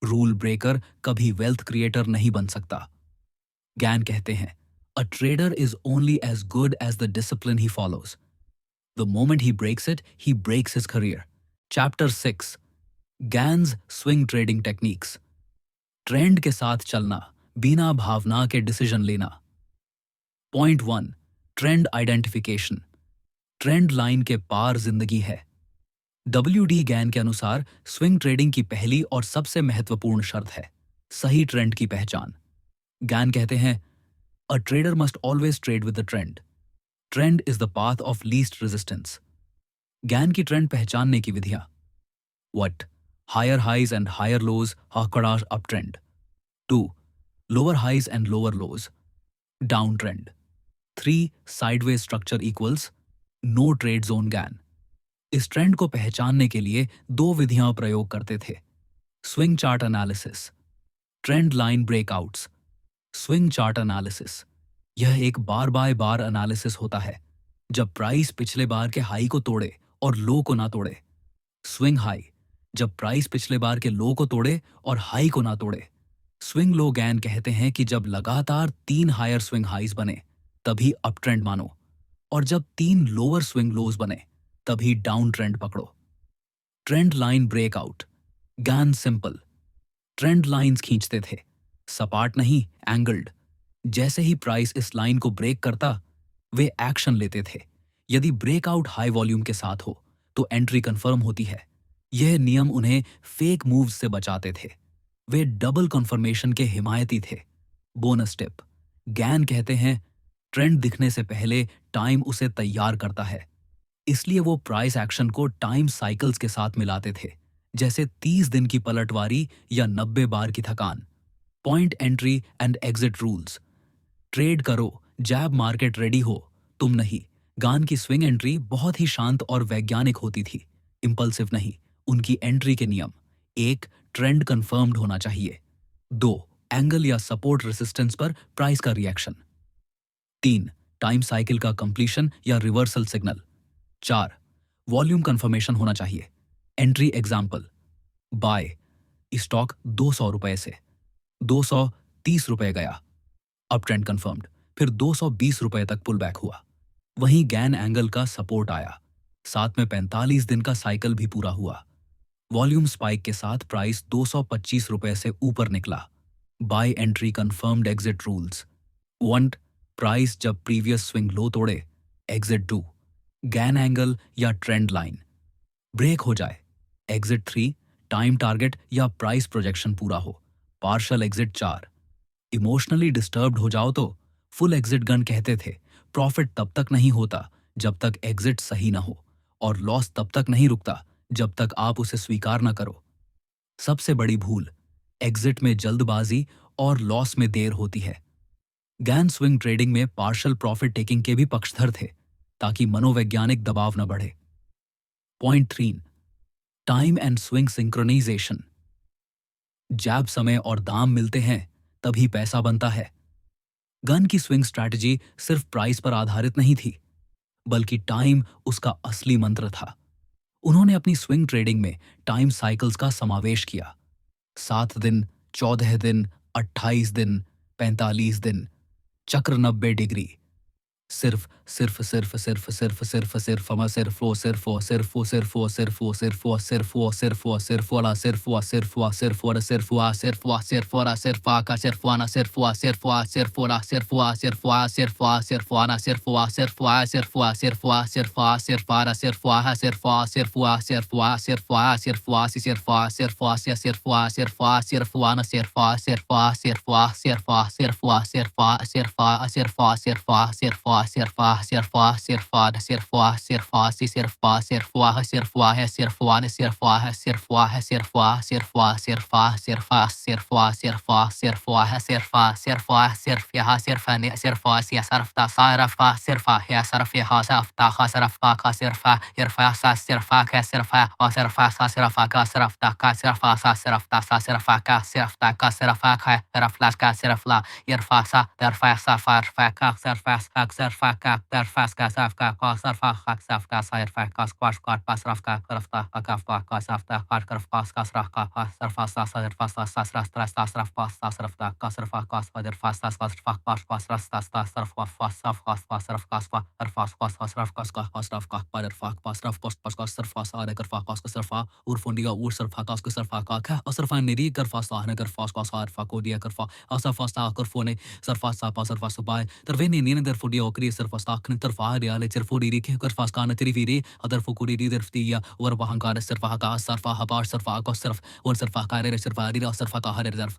रूल ब्रेकर कभी वेल्थ क्रिएटर नहीं बन सकता। गैन कहते हैं a trader is only as good as the discipline he follows. The moment he breaks it he breaks his career. Chapter 6 Gann's swing trading techniques, trend के साथ चलना, बिना भावना के डिसीजन लेना। Point 1 trend identification, trend line के पार जिंदगी है। WD गैन के अनुसार स्विंग ट्रेडिंग की पहली और सबसे महत्वपूर्ण शर्त है सही ट्रेंड की पहचान। गैन कहते हैं a trader must always trade with the trend. Trend is the path of least resistance. Gann की ट्रेंड पहचानने की विधियां। What higher highs and higher lows हकड़ाश up trend. 2 lower highs and lower lows down trend. 3 sideways structure equals no trade zone Gann. इस trend को पहचानने के लिए 2 विधियां प्रयोग करते थे swing chart analysis, trend line breakouts. Swing chart analysis यह एक बार बाय बार एनालिसिस होता है जब प्राइस पिछले बार के हाई को तोड़े और लो को ना तोड़े। स्विंग हाई जब प्राइस पिछले बार के लो को तोड़े और हाई को ना तोड़े। स्विंग लो गैन कहते हैं कि जब लगातार 3 हायर स्विंग हाइज बने तभी अप ट्रेंड मानो और जब 3 लोअर स्विंग लोज बने तभी डाउन ट्रेंड पकड़ो। Trend line breakout Gann simple. Trend lines खींचते थे सपाट नहीं एंगल्ड। जैसे ही प्राइस इस लाइन को ब्रेक करता वे एक्शन लेते थे। यदि ब्रेकआउट हाई वॉल्यूम के साथ हो तो एंट्री कंफर्म होती है। यह नियम उन्हें फेक मूव्स से बचाते थे। वे डबल कंफर्मेशन के हिमायती थे। बोनस टिप गैन कहते हैं ट्रेंड दिखने से पहले टाइम उसे तैयार करता है। इसलिए वो प्राइस एक्शन को टाइम साइकिल्स के साथ मिलाते थे जैसे 30 दिन की पलटवारी या 90 बार की थकान। Point entry and exit rules. Trade करो जैब मार्केट रेडी हो तुम नहीं। गान की स्विंग एंट्री बहुत ही शांत और वैज्ञानिक होती थी इंपल्सिव नहीं। उनकी एंट्री के नियम 1 ट्रेंड कंफर्म्ड होना चाहिए। 2 एंगल या सपोर्ट रेसिस्टेंस पर प्राइस का रिएक्शन। 3 टाइम साइकिल का कंप्लीशन या रिवर्सल सिग्नल। 4 वॉल्यूम कंफर्मेशन होना चाहिए। एंट्री एग्जाम्पल बाय स्टॉक 200 रुपए से 230 रुपए गया अप ट्रेंड कंफर्म्ड फिर 220 रुपए तक पुल बैक हुआ। वहीं गैन एंगल का सपोर्ट आया साथ में 45 दिन का साइकिल भी पूरा हुआ। वॉल्यूम स्पाइक के साथ प्राइस 225 रुपए से ऊपर निकला। Buy entry confirmed exit rules. 1 price जब प्रीवियस स्विंग लो तोड़े एग्जिट 2 गैन एंगल या ट्रेंड लाइन ब्रेक हो जाए एग्जिट 3 टाइम टारगेट या प्राइस प्रोजेक्शन पूरा हो पार्शल एग्जिट 4 इमोशनली डिस्टर्ब्ड हो जाओ तो फुल एग्जिट गन कहते थे प्रॉफिट तब तक नहीं होता जब तक एग्जिट सही ना हो और लॉस तब तक नहीं रुकता जब तक आप उसे स्वीकार ना करो। सबसे बड़ी भूल एग्जिट में जल्दबाजी और लॉस में देर होती है। गैन स्विंग ट्रेडिंग में पार्शल प्रॉफिट टेकिंग के भी पक्षधर थे ताकि मनोवैज्ञानिक दबाव न बढ़े। Point 3 time and swing synchronization. जब समय और दाम मिलते हैं तभी पैसा बनता है। गन की स्विंग स्ट्रैटेजी सिर्फ प्राइस पर आधारित नहीं थी बल्कि टाइम उसका असली मंत्र था। उन्होंने अपनी स्विंग ट्रेडिंग में टाइम साइकिल्स का समावेश किया 7 दिन 14 दिन 28 दिन 45 दिन चक्र 90 डिग्री। सिर्फ सिर्फ सिर्फ सिर्फ सिर्फ सिर्फ सिर्फ हम सिर्फ वो सिर्फ वो सिर्फ वो सिर्फ वो सिर्फ वो सिर्फ वो सिर्फ वो सिर्फ वो सिर्फ वाला सिर्फ वो सिर्फ वो सिर्फ वो सिर्फ वो सिर्फ वो सिर्फ वाला सिर्फ आ का सिर्फ वाना सिर्फ वो सिर्फ वो सिर्फ वाला सिर्फ वो सिर्फ वो सिर्फ वो सिर्फ वाना सिर्फ वो सिर्फ वो सिर्फ वो सिर्फ वो सिर्फ वो सिर्फ वाला सिर्फ वो सिर्फ वो सिर्फ वो सिर्फ वो सिर्फ वो सिर्फ वो सिर्फ वो सिर्फ वो सिर्फ वो सिर्फ वो सिर्फ वाना सिर्फ वो सिर्फ वो सिर्फ वो सिर्फ वो सिर्फ वो सिर्फ वो सिर्फ वो सिर्फ वो सिर्फ वो सिर्फ वो सिर्फ सिर्फ सिर्फ सिर्फ सिर्फ सिर्फ सिर्फ सिर्फ है सिर्फ है सिर्फ है सिर्फ है सिर्फ सिर्फ सिर्फ सिर्फ सिर्फ सिर्फ सिर्फ है सिर्फ सिर्फ सिर्फ यह सिर्फ ने सिर्फ या सिर्फ ता सिर्फ सिर्फ या सिर्फ यह सिर्फ ता सिर्फ का सिर्फ सिर्फ सा सिर्फ का सिर्फ और सिर्फ सा सिर्फ का सिर्फ ता का सिर्फ सा सिर्फ ता सा सिर्फ का सिर्फ ता का सिर्फ का सिर्फ ला का सिर्फ ला सिर्फ सा सिर्फ का सिर्फ का तरफास का साफ का सरफा हक साफ का सरफा का स्क्वाश का पसरफ का तरफा का का साफता का तरफा का सरफ का सरफा सा सरफा सा सरफ ता सरफ का सरफ का सरफा का सरफा सा सरफा का सरफ ता सरफ का सरफ का सरफ का सरफा का सरफ का सरफ का तरफा का सरफ का सरफा सा ने करफा का सरफा और फोंडिया और सरफा का सरफा का सरफा नेरी करफा सा ने करफा का सरफा को दिया करफा सरफा सा करफो ने सरफा सा सरफा सुबाय तरवे ने दर फोडियो Fokri Surfastakn Turfaria, Lerfori, Kurfaskana Triviri, other Fokuri Derftia, or Wahankara Surfaka, Surfaha, Surfaka, Surf, or Surfakare, Surfari, or Surfaka Reserve.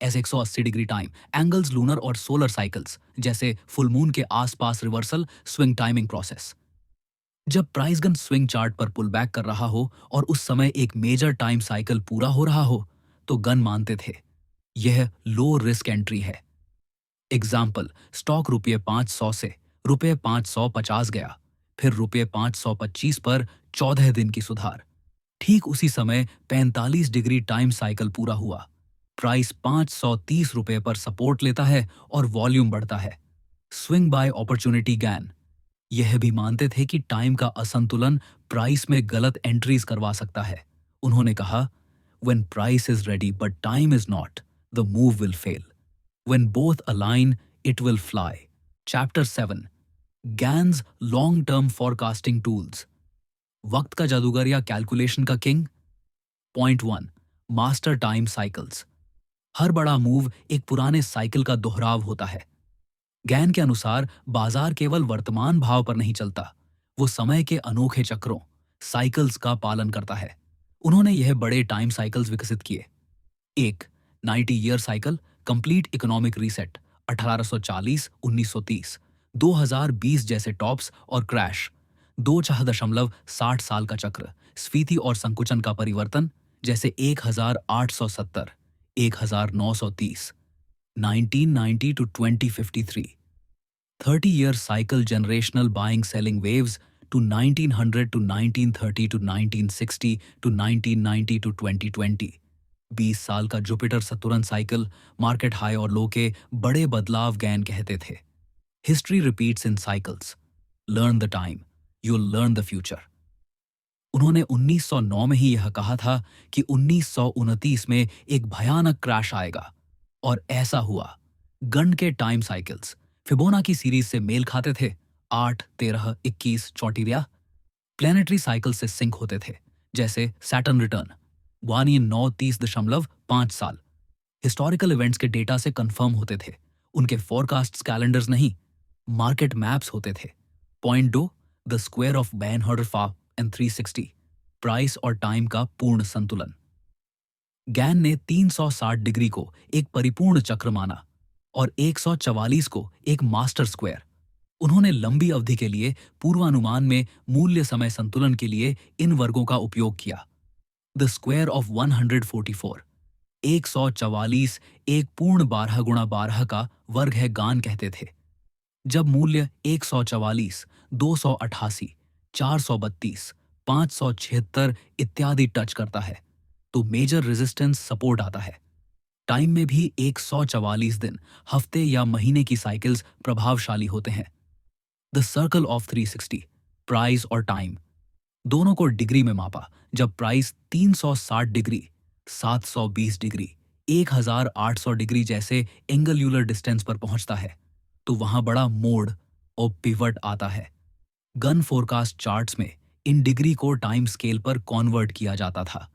ऐसे 180 डिग्री टाइम एंगल्स लूनर और सोलर साइकिल्स जैसे फुल मून के आसपास रिवर्सल स्विंग टाइमिंग प्रोसेस। जब price gun swing chart पर pull back कर रहा हो और उस समय एक मेजर टाइम साइकिल पूरा हो रहा हो तो गन मानते थे यह लो रिस्क एंट्री है। एग्जाम्पल, स्टॉक ₹500 से ₹550 गया, फिर ₹525 पर 14 दिन की सुधार। ठीक उसी समय 45 डिग्री टाइम साइकिल पूरा हुआ, प्राइस ₹530 पर सपोर्ट लेता है और वॉल्यूम बढ़ता है। Swing buy opportunity Gann. यह भी मानते थे कि टाइम का असंतुलन प्राइस में गलत एंट्रीज करवा सकता है। उन्होंने कहा, When price is ready but time is not, the move will fail. When both align, it will fly. Chapter 7. Gann's long-term forecasting tools. वक्त का जादूगर या कैलकुलेशन का king. Point 1. Master time cycles. हर बड़ा मूव एक पुराने साइकिल का दोहराव होता है। गैन के अनुसार बाजार केवल वर्तमान भाव पर नहीं चलता, वो समय के अनोखे चक्रों साइकिल्स का पालन करता है। उन्होंने यह बड़े टाइम साइकिल्स विकसित किए। 1. 90 year cycle, complete economic reset, 1840-1930, 2020 जैसे टॉप्स और क्रैश, 2.60 साल का चक्र, स्फीति और संकुचन का परिवर्तन, जैसे 1870, 1930, 1990 to 2053, 30-year cycle generational buying selling waves to 1900 to 1930 to 1960 to 1990 to 2020, 20 साल का जुपिटर सतुरन साइकिल, मार्केट हाई और लो के बड़े बदलाव गैन कहते थे। History repeats in cycles, learn the time, you'll learn the future. उन्होंने 1909 में ही यह कहा था कि 1929 में एक भयानक क्रैश आएगा, और ऐसा हुआ। गन के टाइम साइकिल्स फिबोनाची सीरीज से मेल खाते थे। 8, 13, 21, 34 प्लैनेटरी साइकिल से सिंक होते थे, जैसे सैटर्न रिटर्न, 9:30.5 साल। हिस्टोरिकल इवेंट्स के डेटा से कंफर्म होते थे, उनके फोरकास्ट्स कैलेंडर्स नहीं, मार्केट मैप्स होते थे। पॉइंट 2. द स्क्वायर ऑफ बैनहर्डर एंड 360, प्राइस और टाइम का पूर्ण संतुलन। गैन ने 360 डिग्री को एक परिपूर्ण चक्र माना और 144 को एक मास्टर स्क्वायर। उन्होंने लंबी अवधि के लिए पूर्वानुमान में मूल्य समय संतुलन के लिए इन वर्गों का उपयोग किया। द स्क्वायर ऑफ 144, 144 एक पूर्ण 12x12 का वर्ग है, गान कहते थे। जब मूल्य 144, 288, 432, 576 इत्यादि टच करता है तो मेजर रेजिस्टेंस सपोर्ट आता है। टाइम में भी 144 दिन, हफ्ते या महीने की साइकिल्स प्रभावशाली होते हैं। द सर्कल ऑफ 360, प्राइस और टाइम दोनों को डिग्री में मापा। जब प्राइस 360 डिग्री, 720 डिग्री, 1800 डिग्री जैसे एंगुलर डिस्टेंस पर पहुंचता है तो वहां बड़ा मोड़ और पिवट आता है। गन फोरकास्ट चार्ट्स में इन डिग्री को टाइम स्केल पर कॉन्वर्ट किया जाता था।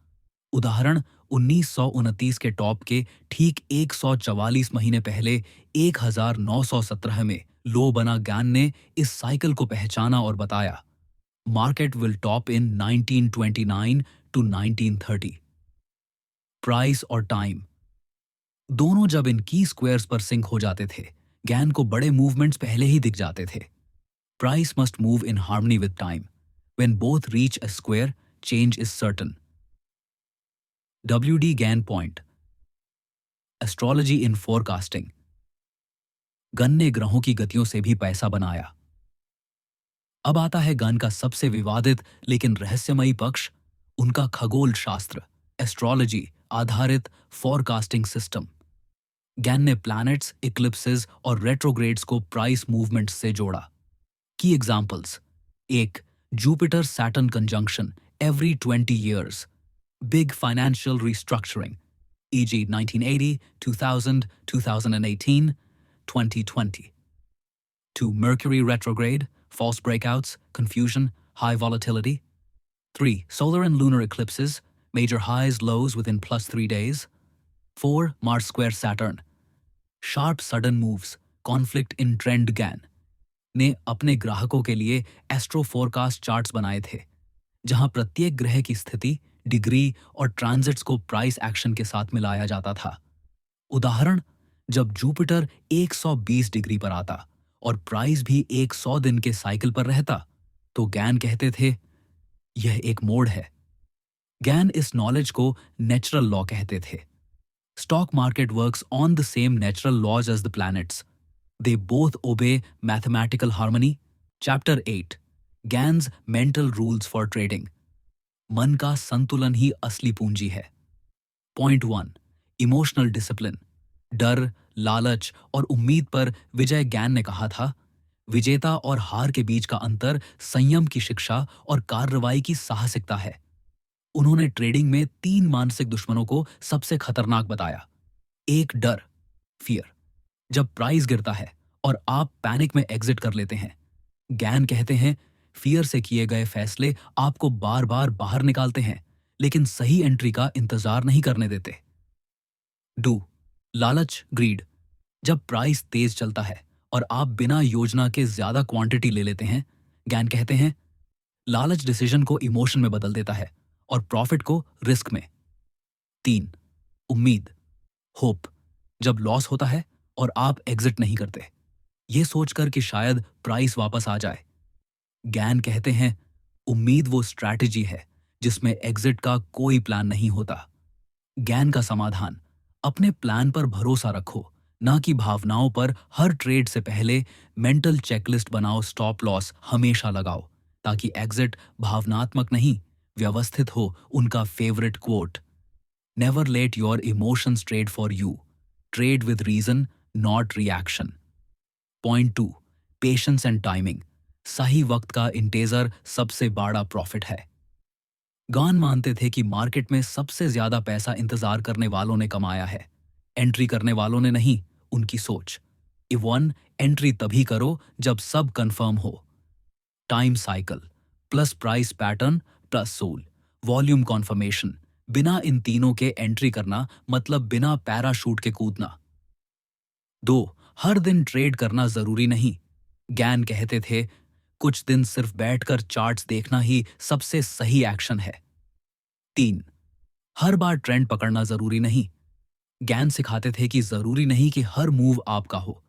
उदाहरण, 1929 के टॉप के ठीक 144 महीने पहले 1917 में लो बना गैन ने इस साइकिल को पहचाना और बताया, market will top in 1929 to 1930। Price और टाइम दोनों जब इन की स्क्वायर्स पर सिंक हो जाते थे, गैन को बड़े मूवमेंट्स पहले ही दिख जाते थे। Price must move in harmony with time. When both reach a square, change is certain. W.D. Gann point, astrology in forecasting. Gann ने ग्रहों की गतियों से भी पैसा बनाया। अब आता है गन का सबसे विवादित लेकिन रहस्यमयी पक्ष, उनका खगोल शास्त्र, एस्ट्रोलॉजी आधारित फोरकास्टिंग सिस्टम। गैन ने प्लैनेट्स, इक्लिप्सेस और रेट्रोग्रेड्स को प्राइस मूवमेंट्स से जोड़ा। की examples: 1. Jupiter Saturn conjunction every 20 years. Big financial restructuring, e.g., 1980, 2000, 2018, 2020. 2. Mercury retrograde, false breakouts, confusion, high volatility. 3. Solar and lunar eclipses, major highs, lows within +3 days. 4. Mars square Saturn, sharp sudden moves, conflict in trend. GAN ने अपने ग्राहकों के लिए astro forecast charts बनाए थे, जहां प्रत्येक ग्रह की स्थिति, डिग्री और ट्रांजिट्स को प्राइस एक्शन के साथ मिलाया जाता था। उदाहरण, जब जुपिटर 120 डिग्री पर आता और प्राइस भी 100 दिन के साइकिल पर रहता, तो गैन कहते थे यह एक मोड़ है। गैन इस नॉलेज को नेचुरल लॉ कहते थे। Stock market works on the same natural laws as the planets. They both obey mathematical harmony. Chapter 8, Gann's mental rules for trading. मन का संतुलन ही असली पूंजी है। पॉइंट 1, इमोशनल डिसिप्लिन। डर, लालच और उम्मीद पर विजय गैन ने कहा था, विजेता और हार के बीच का अंतर संयम की शिक्षा और कार्रवाई की साहसिकता है। उन्होंने ट्रेडिंग में 3 मानसिक दुश्मनों को सबसे खतरनाक बताया। 1, डर, फियर। जब प्राइस गिरता है और आप पैनिक में एग्जिट कर लेते हैं। गैन कहते हैं, फियर से किए गए फैसले आपको बार बार बाहर निकालते हैं, लेकिन सही एंट्री का इंतजार नहीं करने देते। 2, लालच, ग्रीड। जब प्राइस तेज चलता है और आप बिना योजना के ज्यादा क्वांटिटी ले लेते हैं, गैन कहते हैं, लालच डिसीजन को इमोशन में बदल देता है और प्रॉफिट को रिस्क में। 3, उम्मीद, होप। जब लॉस होता है और आप एग्जिट नहीं करते, ये सोचकर कि शायद प्राइस वापस आ जाए। गैन कहते हैं, उम्मीद वो स्ट्रैटेजी है जिसमें एग्जिट का कोई प्लान नहीं होता। गैन का समाधान, अपने प्लान पर भरोसा रखो, ना कि भावनाओं पर। हर ट्रेड से पहले मेंटल चेकलिस्ट बनाओ, स्टॉप लॉस हमेशा लगाओ, ताकि एग्जिट भावनात्मक नहीं, व्यवस्थित हो। उनका favourite quote, never let your emotions trade for you, trade with reason not reaction. Point 2, patience and timing. सही वक्त का इंटेजर सबसे बड़ा प्रॉफिट है। गैन मानते थे कि मार्केट में सबसे ज्यादा पैसा इंतजार करने वालों ने कमाया है, एंट्री करने वालों ने नहीं। उनकी सोच, इवन एंट्री तभी करो जब सब कंफर्म हो। Time cycle plus price pattern plus soul, volume confirmation. बिना इन तीनों के एंट्री करना मतलब बिना पैराशूट के कूदना। 2, हर दिन ट्रेड करना जरूरी नहीं। गैन कहते थे, कुछ दिन सिर्फ बैठकर चार्ट्स देखना ही सबसे सही एक्शन है। 3, हर बार ट्रेंड पकड़ना जरूरी नहीं। गैन सिखाते थे कि जरूरी नहीं कि हर मूव आपका हो,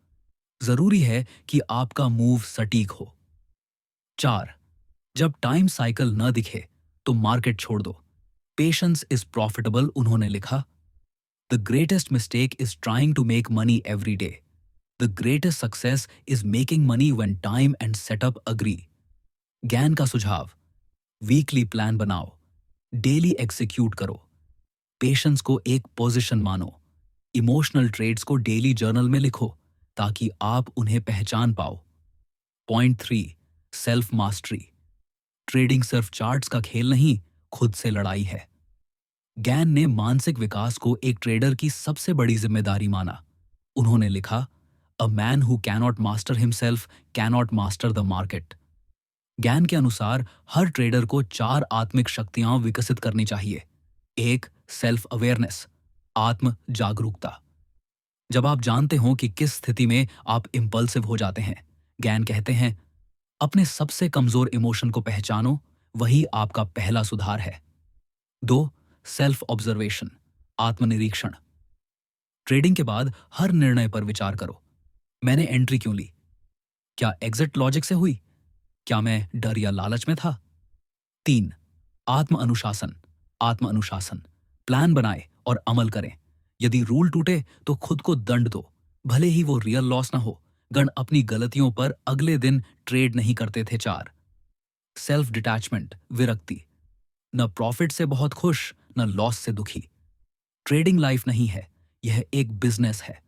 जरूरी है कि आपका मूव सटीक हो। 4, जब टाइम साइकिल न दिखे तो मार्केट छोड़ दो, पेशेंस इज प्रॉफिटेबल। उन्होंने लिखा, the greatest mistake is trying to make money every day, the greatest success is making money when time and setup agree. Gann का सुझाव, वीकली प्लान बनाओ, डेली एग्जीक्यूट करो, पेशेंस को एक पोजीशन मानो, emotional trades को डेली जर्नल में लिखो ताकि आप उन्हें पहचान पाओ। Point 3, self mastery. ट्रेडिंग सिर्फ चार्ट्स का खेल नहीं, खुद से लड़ाई है। गैन ने मानसिक विकास को एक ट्रेडर की सबसे बड़ी जिम्मेदारी माना। उन्होंने लिखा, a man who cannot master himself cannot master the market. Gann के अनुसार हर ट्रेडर को 4 आत्मिक शक्तियां विकसित करनी चाहिए। 1, सेल्फ अवेयरनेस, आत्म जागरूकता। जब आप जानते हो कि किस स्थिति में आप इंपल्सिव हो जाते हैं, गैन कहते हैं, अपने सबसे कमजोर इमोशन को पहचानो, वही आपका पहला सुधार है। 2, सेल्फ ऑब्जर्वेशन, आत्मनिरीक्षण। ट्रेडिंग के बाद हर निर्णय पर विचार करो, मैंने एंट्री क्यों ली? क्या एग्जिट लॉजिक से हुई? क्या मैं डर या लालच में था? 3, आत्म अनुशासन, आत्म अनुशासन। प्लान बनाए और अमल करें। यदि रूल टूटे तो खुद को दंड दो, भले ही वो रियल लॉस ना हो। गण अपनी गलतियों पर अगले दिन ट्रेड नहीं करते थे। 4, सेल्फ डिटैचमेंट, विरक्ति। न प्रॉफिट से बहुत खुश, न लॉस से दुखी। ट्रेडिंग लाइफ नहीं है, यह एक बिजनेस है।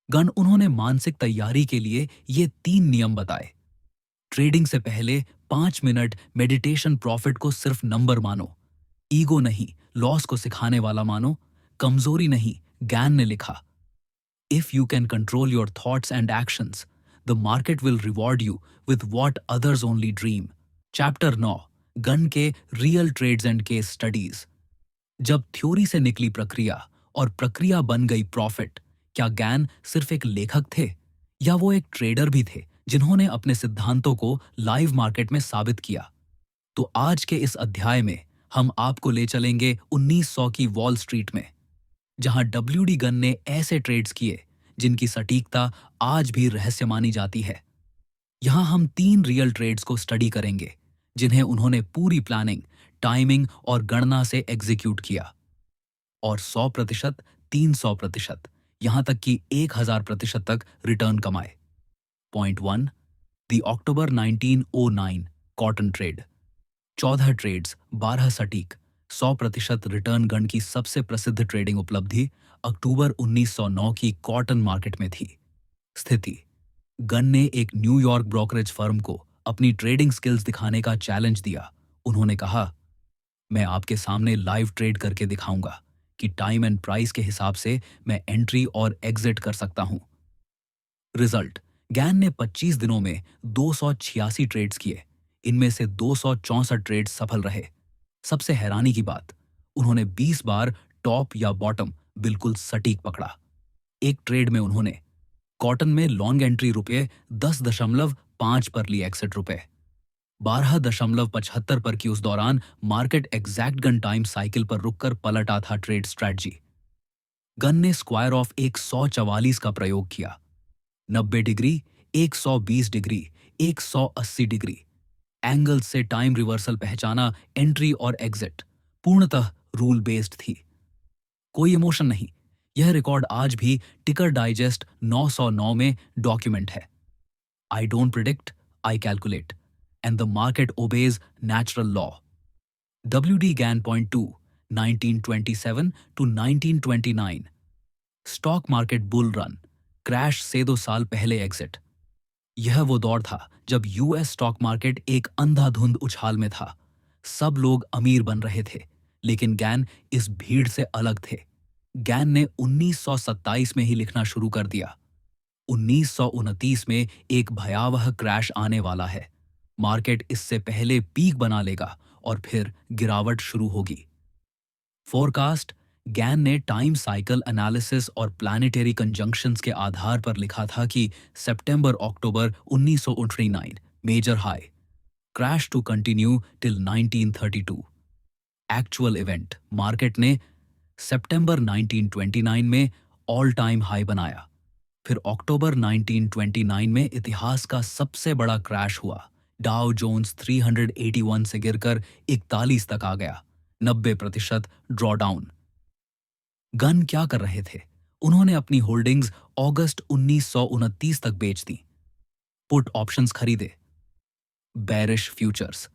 उन्होंने मानसिक तैयारी के लिए ये 3 नियम बताए। ट्रेडिंग से पहले 5 मिनट मेडिटेशन प्रॉफिट को सिर्फ नंबर मानो, ईगो नहीं लॉस को सिखाने वाला मानो, कमजोरी नहीं ज्ञान ने लिखा। If you can control your thoughts and actions, the market will reward you with what others only dream. Chapter 9, Gann के real trades and case studies. जब थ्योरी से निकली प्रक्रिया और प्रक्रिया बन गई प्रॉफिट, क्या ज्ञान सिर्फ एक लेखक थे या वो एक ट्रेडर भी थे जिन्होंने अपने सिद्धांतों को लाइव मार्केट में साबित किया? तो आज के इस अध्याय में हम आपको ले चलेंगे 1900 की वॉल स्ट्रीट में, जहां डब्ल्यूडी गन ने ऐसे ट्रेड्स किए जिनकी सटीकता आज भी रहस्य मानी जाती है। यहां हम 3 रियल ट्रेड्स को स्टडी करेंगे जिन्हें उन्होंने पूरी प्लानिंग, टाइमिंग और गणना से एग्जीक्यूट किया, और 100%, 300%, यहां तक कि 1000% तक रिटर्न कमाए। Point 1, the October 1909 cotton trade. 14 trades, 12 सटीक, 100% रिटर्न गण की सबसे प्रसिद्ध ट्रेडिंग उपलब्धि अक्टूबर 1909 की कॉटन मार्केट में थी। स्थिति: गन ने एक न्यूयॉर्क ब्रोकरेज फर्म को अपनी ट्रेडिंग स्किल्स दिखाने का चैलेंज दिया। उन्होंने कहा, मैं आपके सामने लाइव ट्रेड करके दिखाऊंगा कि टाइम एंड प्राइस के हिसाब से मैं एंट्री और एग्जिट कर सकता हूं। रिजल्ट: गैन ने 25 दिनों में 286 ट्रेड्स किए। इनमें से 264 ट्रेड्स सफल रहे। सबसे हैरानी की बात, उन्होंने 20 बार टॉप या बॉटम बिल्कुल सटीक पकड़ा। एक ट्रेड में उन्होंने कॉटन में लॉन्ग एंट्री रुपये 10.5 पर ली, एक्सिट रुपये 12.75 पर की। उस दौरान market exact gun time cycle पर रुककर पलटा था ट्रेड स्ट्रैटेजी। गन ने स्क्वायर ऑफ 144 का प्रयोग किया। 90 डिग्री, 120 डिग्री, 180 डिग्री एंगल से टाइम रिवर्सल पहचाना। एंट्री और एग्जिट पूर्णतः रूल बेस्ड थी, कोई इमोशन नहीं। यह रिकॉर्ड आज भी टिकर डाइजेस्ट 909 में डॉक्यूमेंट है। I don't predict, I calculate, and the market obeys natural law. WD Gann point 2, 1927 to 1929 stock market bull run, crash से 2 साल पहले एग्जिट। यह वो दौर था जब यूएस स्टॉक मार्केट एक अंधाधुंध उछाल में था। सब लोग अमीर बन रहे थे, लेकिन गैन इस भीड़ से अलग थे। गैन ने 1927 में ही लिखना शुरू कर दिया, 1929 में एक भयावह क्रैश आने वाला है। मार्केट इससे पहले पीक बना लेगा और फिर गिरावट शुरू होगी। फोरकास्ट: गैन ने टाइम साइकिल एनालिसिस और प्लानिटरी कंजंक्शंस के आधार पर लिखा था कि सितंबर-अक्टूबर 1929 major high, crash to continue till 1932। Actual event: market ने सितंबर 1929 में ऑल टाइम हाई बनाया। फिर अक्टूबर 1929 में इतिहास का सबसे बड़ा क्रैश हुआ। डाउ जोन्स 381 से गिरकर 41 तक आ गया, 90% ड्रॉडाउन। गन क्या कर रहे थे? उन्होंने अपनी होल्डिंग्स अगस्त 1929 तक बेच दी, पुट ऑप्शंस खरीदे, बेरिश फ्यूचर्स।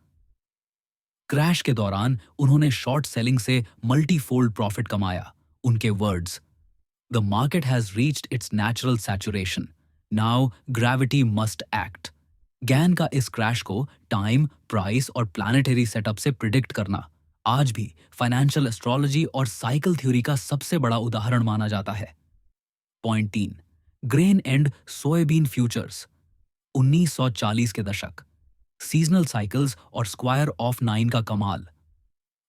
क्रैश के दौरान उन्होंने शॉर्ट सेलिंग से मल्टीफोल्ड प्रॉफिट कमाया। उनके words, the market has reached its natural saturation, now gravity must act. Gann का इस क्रैश को टाइम, प्राइस और प्लानिटरी सेटअप से प्रिडिक्ट करना आज भी फाइनेंशियल एस्ट्रोलॉजी और साइकिल थ्योरी का सबसे बड़ा उदाहरण माना जाता है। Point 3, grain and soybean futures. 1940 के दशक, सीजनल साइकिल्स और स्क्वायर ऑफ 9 का कमाल।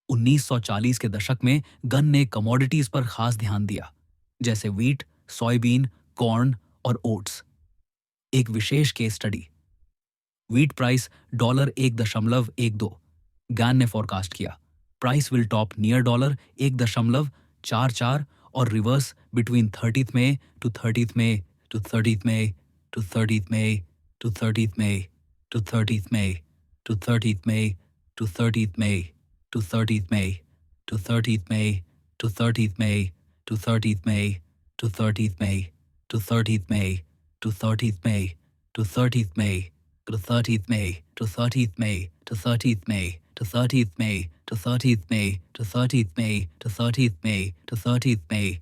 1940 के दशक में गन ने कमोडिटीज पर खास ध्यान दिया, जैसे व्हीट, सोयाबीन, कॉर्न और ओट्स। एक विशेष case study, wheat price $1.12, Gann ने फोरकास्ट किया प्राइस विल टॉप नियर $1.44 और reverse between 30th May to 30th May to 30th May to 30th May to 30th May to 30th May to 30th May to 30th May to 30th May to 30th May to 30th May to 30th May to 30th May to 30th May to 30th May to 30th May to 30th May, to 30th May, to 30th May, to 30th May, to 30th May, to 30th May, to 30th May, to 30th May,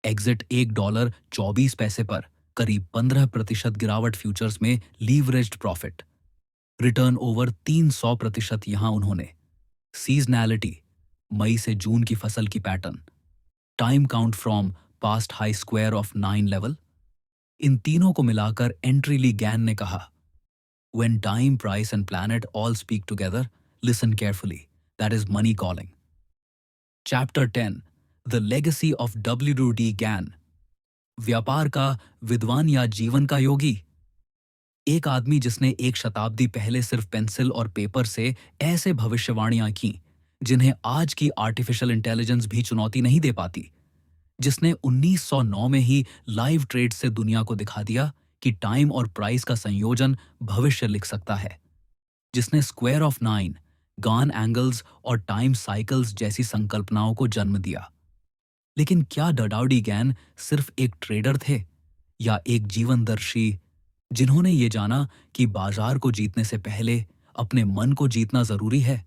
exit $1.24 पर, करीब 15% गिरावट futures में leveraged profit, return over 300% यहां उन्होंने। Seasonality, मई से जून की फसल की pattern, time count from past high square of 9 level, इन तीनों को मिलाकर एंट्री ली गैन ने कहा, When time, price and planet all speak together, listen carefully. That is money calling. Chapter 10, The Legacy of WD Gann. व्यापार का विद्वान या जीवन का योगी। एक आदमी जिसने एक शताब्दी पहले सिर्फ पेंसिल और पेपर से ऐसे भविष्यवाणियां की जिन्हें आज की आर्टिफिशियल इंटेलिजेंस भी चुनौती नहीं दे पाती, जिसने 1909 में ही लाइव ट्रेड से दुनिया को दिखा दिया कि टाइम और प्राइस का संयोजन भविष्य लिख सकता है, जिसने स्क्वायर ऑफ 9, गान एंगल्स और टाइम साइकिल्स जैसी संकल्पनाओं को जन्म दिया। लेकिन क्या डडाउडी गैन सिर्फ एक ट्रेडर थे या एक जीवनदर्शी जिन्होंने ये जाना कि बाजार को जीतने से पहले अपने मन को जीतना जरूरी है?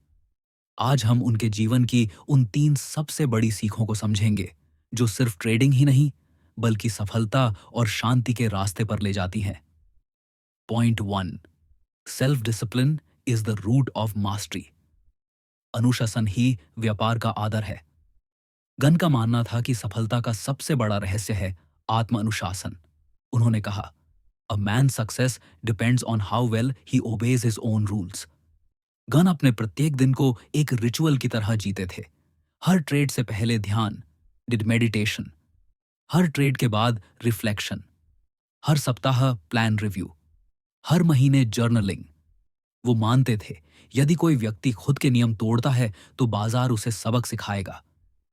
आज हम उनके जीवन की उन 3 सबसे बड़ी सीखों को समझेंगे जो सिर्फ ट्रेडिंग ही नहीं बल्कि सफलता और शांति के रास्ते पर ले जाती हैं। Point 1, self discipline is the root of mastery. अनुशासन ही व्यापार का आधार है। गन का मानना था कि सफलता का सबसे बड़ा रहस्य है आत्म अनुशासन। उन्होंने कहा, a man success depends on how well he obeys his own rules. Gun अपने प्रत्येक दिन को एक रिचुअल की तरह जीते थे। हर ट्रेड से पहले ध्यान, डिड मेडिटेशन, हर ट्रेड के बाद रिफ्लेक्शन, हर सप्ताह प्लान रिव्यू, हर महीने जर्नलिंग। वो मानते थे यदि कोई व्यक्ति खुद के नियम तोड़ता है तो बाजार उसे सबक सिखाएगा।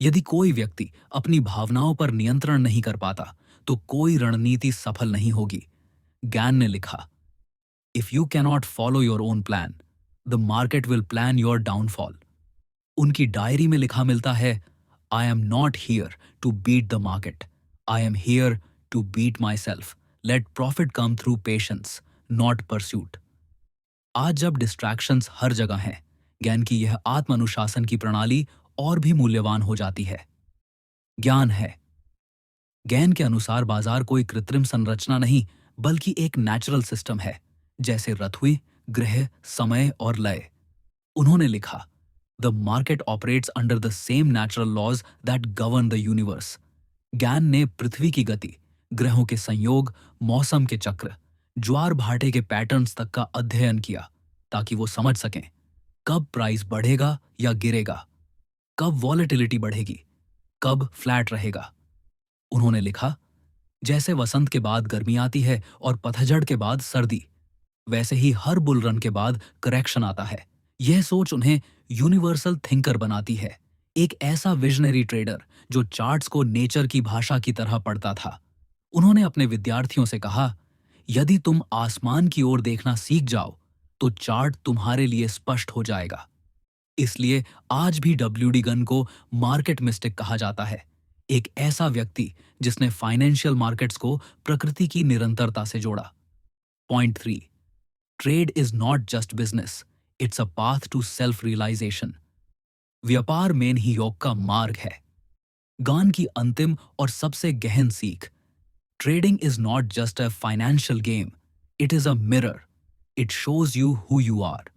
यदि कोई व्यक्ति अपनी भावनाओं पर नियंत्रण नहीं कर पाता तो कोई रणनीति सफल नहीं होगी। गैन ने लिखा, if you cannot follow your own plan, the market will plan your downfall. उनकी डायरी में लिखा मिलता है, I am not here to beat the market, I am here to beat myself. Let profit come through patience, not pursuit. आज जब distractions हर जगह हैं, ज्ञान की यह आत्म अनुशासन की प्रणाली और भी मूल्यवान हो जाती है। ज्ञान है। गैन के अनुसार बाजार कोई कृत्रिम संरचना नहीं बल्कि एक नेचुरल सिस्टम है, जैसे रथुए, ग्रह, समय और लय। उन्होंने लिखा, the market operates under the same natural laws that govern the universe. Gann ने पृथ्वी की गति, ग्रहों के संयोग, मौसम के चक्र, ज्वार भाटे के पैटर्न्स तक का अध्ययन किया ताकि वो समझ सकें कब प्राइस बढ़ेगा या गिरेगा, कब वॉलेटिलिटी बढ़ेगी, कब फ्लैट रहेगा। उन्होंने लिखा, जैसे वसंत के बाद गर्मी आती है और पतझड़ के बाद सर्दी, वैसे ही हर बुल रन के बाद करेक्शन आता है। यह सोच उन्हें यूनिवर्सल थिंकर बनाती है, एक ऐसा विजनरी ट्रेडर जो चार्ट्स को नेचर की भाषा की तरह पढ़ता था। उन्होंने अपने विद्यार्थियों से कहा, यदि तुम आसमान की ओर देखना सीख जाओ तो चार्ट तुम्हारे लिए स्पष्ट हो जाएगा। इसलिए आज भी डब्ल्यूडी गन को मार्केट मिस्टिक कहा जाता है, एक ऐसा व्यक्ति जिसने फाइनेंशियल मार्केट्स को प्रकृति की निरंतरता से जोड़ा। Point 3, trade is not just business, it's a path to self realization. व्यापार में ही योग का मार्ग है। गान की अंतिम और सबसे गहन सीख, trading is not just a financial game, it is a mirror, it shows you who you are.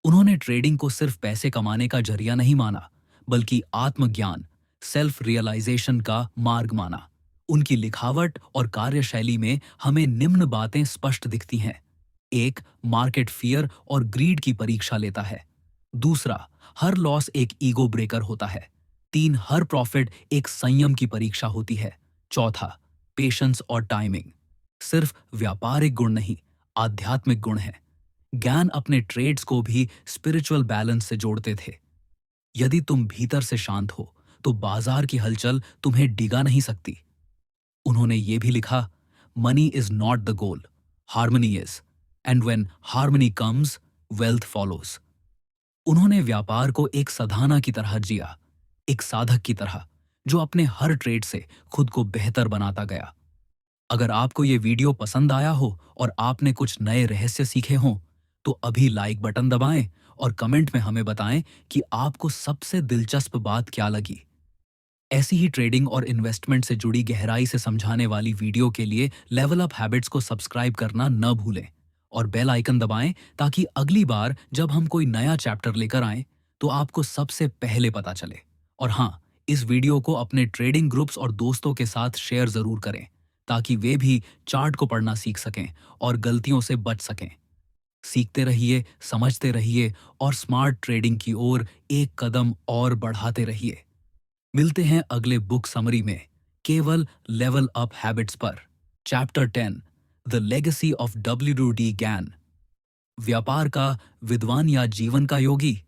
उन्होंने ट्रेडिंग को सिर्फ पैसे कमाने का जरिया नहीं माना बल्कि आत्मज्ञान, सेल्फ रियलाइजेशन का मार्ग माना। उनकी लिखावट और कार्यशैली में हमें निम्न बातें स्पष्ट दिखती हैं। 1, मार्केट फियर और ग्रीड की परीक्षा लेता है। दूसरा, हर लॉस एक ईगो ब्रेकर होता है। 3, हर प्रॉफिट एक संयम की परीक्षा होती है। चौथा, पेशेंस और टाइमिंग सिर्फ व्यापारिक गुण नहीं, आध्यात्मिक गुण है। ज्ञान अपने ट्रेड्स को भी स्पिरिचुअल बैलेंस से जोड़ते थे। यदि तुम भीतर से शांत हो तो बाजार की हलचल तुम्हें डिगा नहीं सकती। उन्होंने ये भी लिखा, money is not the goal, harmony is, and when harmony comes wealth follows. उन्होंने व्यापार को एक साधना की तरह जिया, एक साधक की तरह जो अपने हर ट्रेड से खुद को बेहतर बनाता गया। अगर आपको ये वीडियो पसंद आया हो और आपने कुछ नए रहस्य सीखे हों तो अभी लाइक बटन दबाएं और कमेंट में हमें बताएं कि आपको सबसे दिलचस्प बात क्या लगी। ऐसी ही ट्रेडिंग और इन्वेस्टमेंट से जुड़ी गहराई से समझाने वाली वीडियो के लिए लेवल अप हैबिट्स को सब्सक्राइब करना न भूलें और बेल आइकन दबाएं ताकि अगली बार जब हम कोई नया चैप्टर लेकर आएं तो आपको सबसे पहले पता चले। और हाँ, इस वीडियो को अपने ट्रेडिंग ग्रुप्स और दोस्तों के साथ शेयर जरूर करें ताकि वे भी चार्ट को पढ़ना सीख सकें और गलतियों से बच सकें। सीखते रहिए, समझते रहिए और स्मार्ट ट्रेडिंग की ओर एक कदम और बढ़ाते रहिए। मिलते हैं अगले बुक समरी में केवल लेवल अप हैबिट्स पर। Chapter 10 the legacy of WD Gann. व्यापार का विद्वान या जीवन का योगी।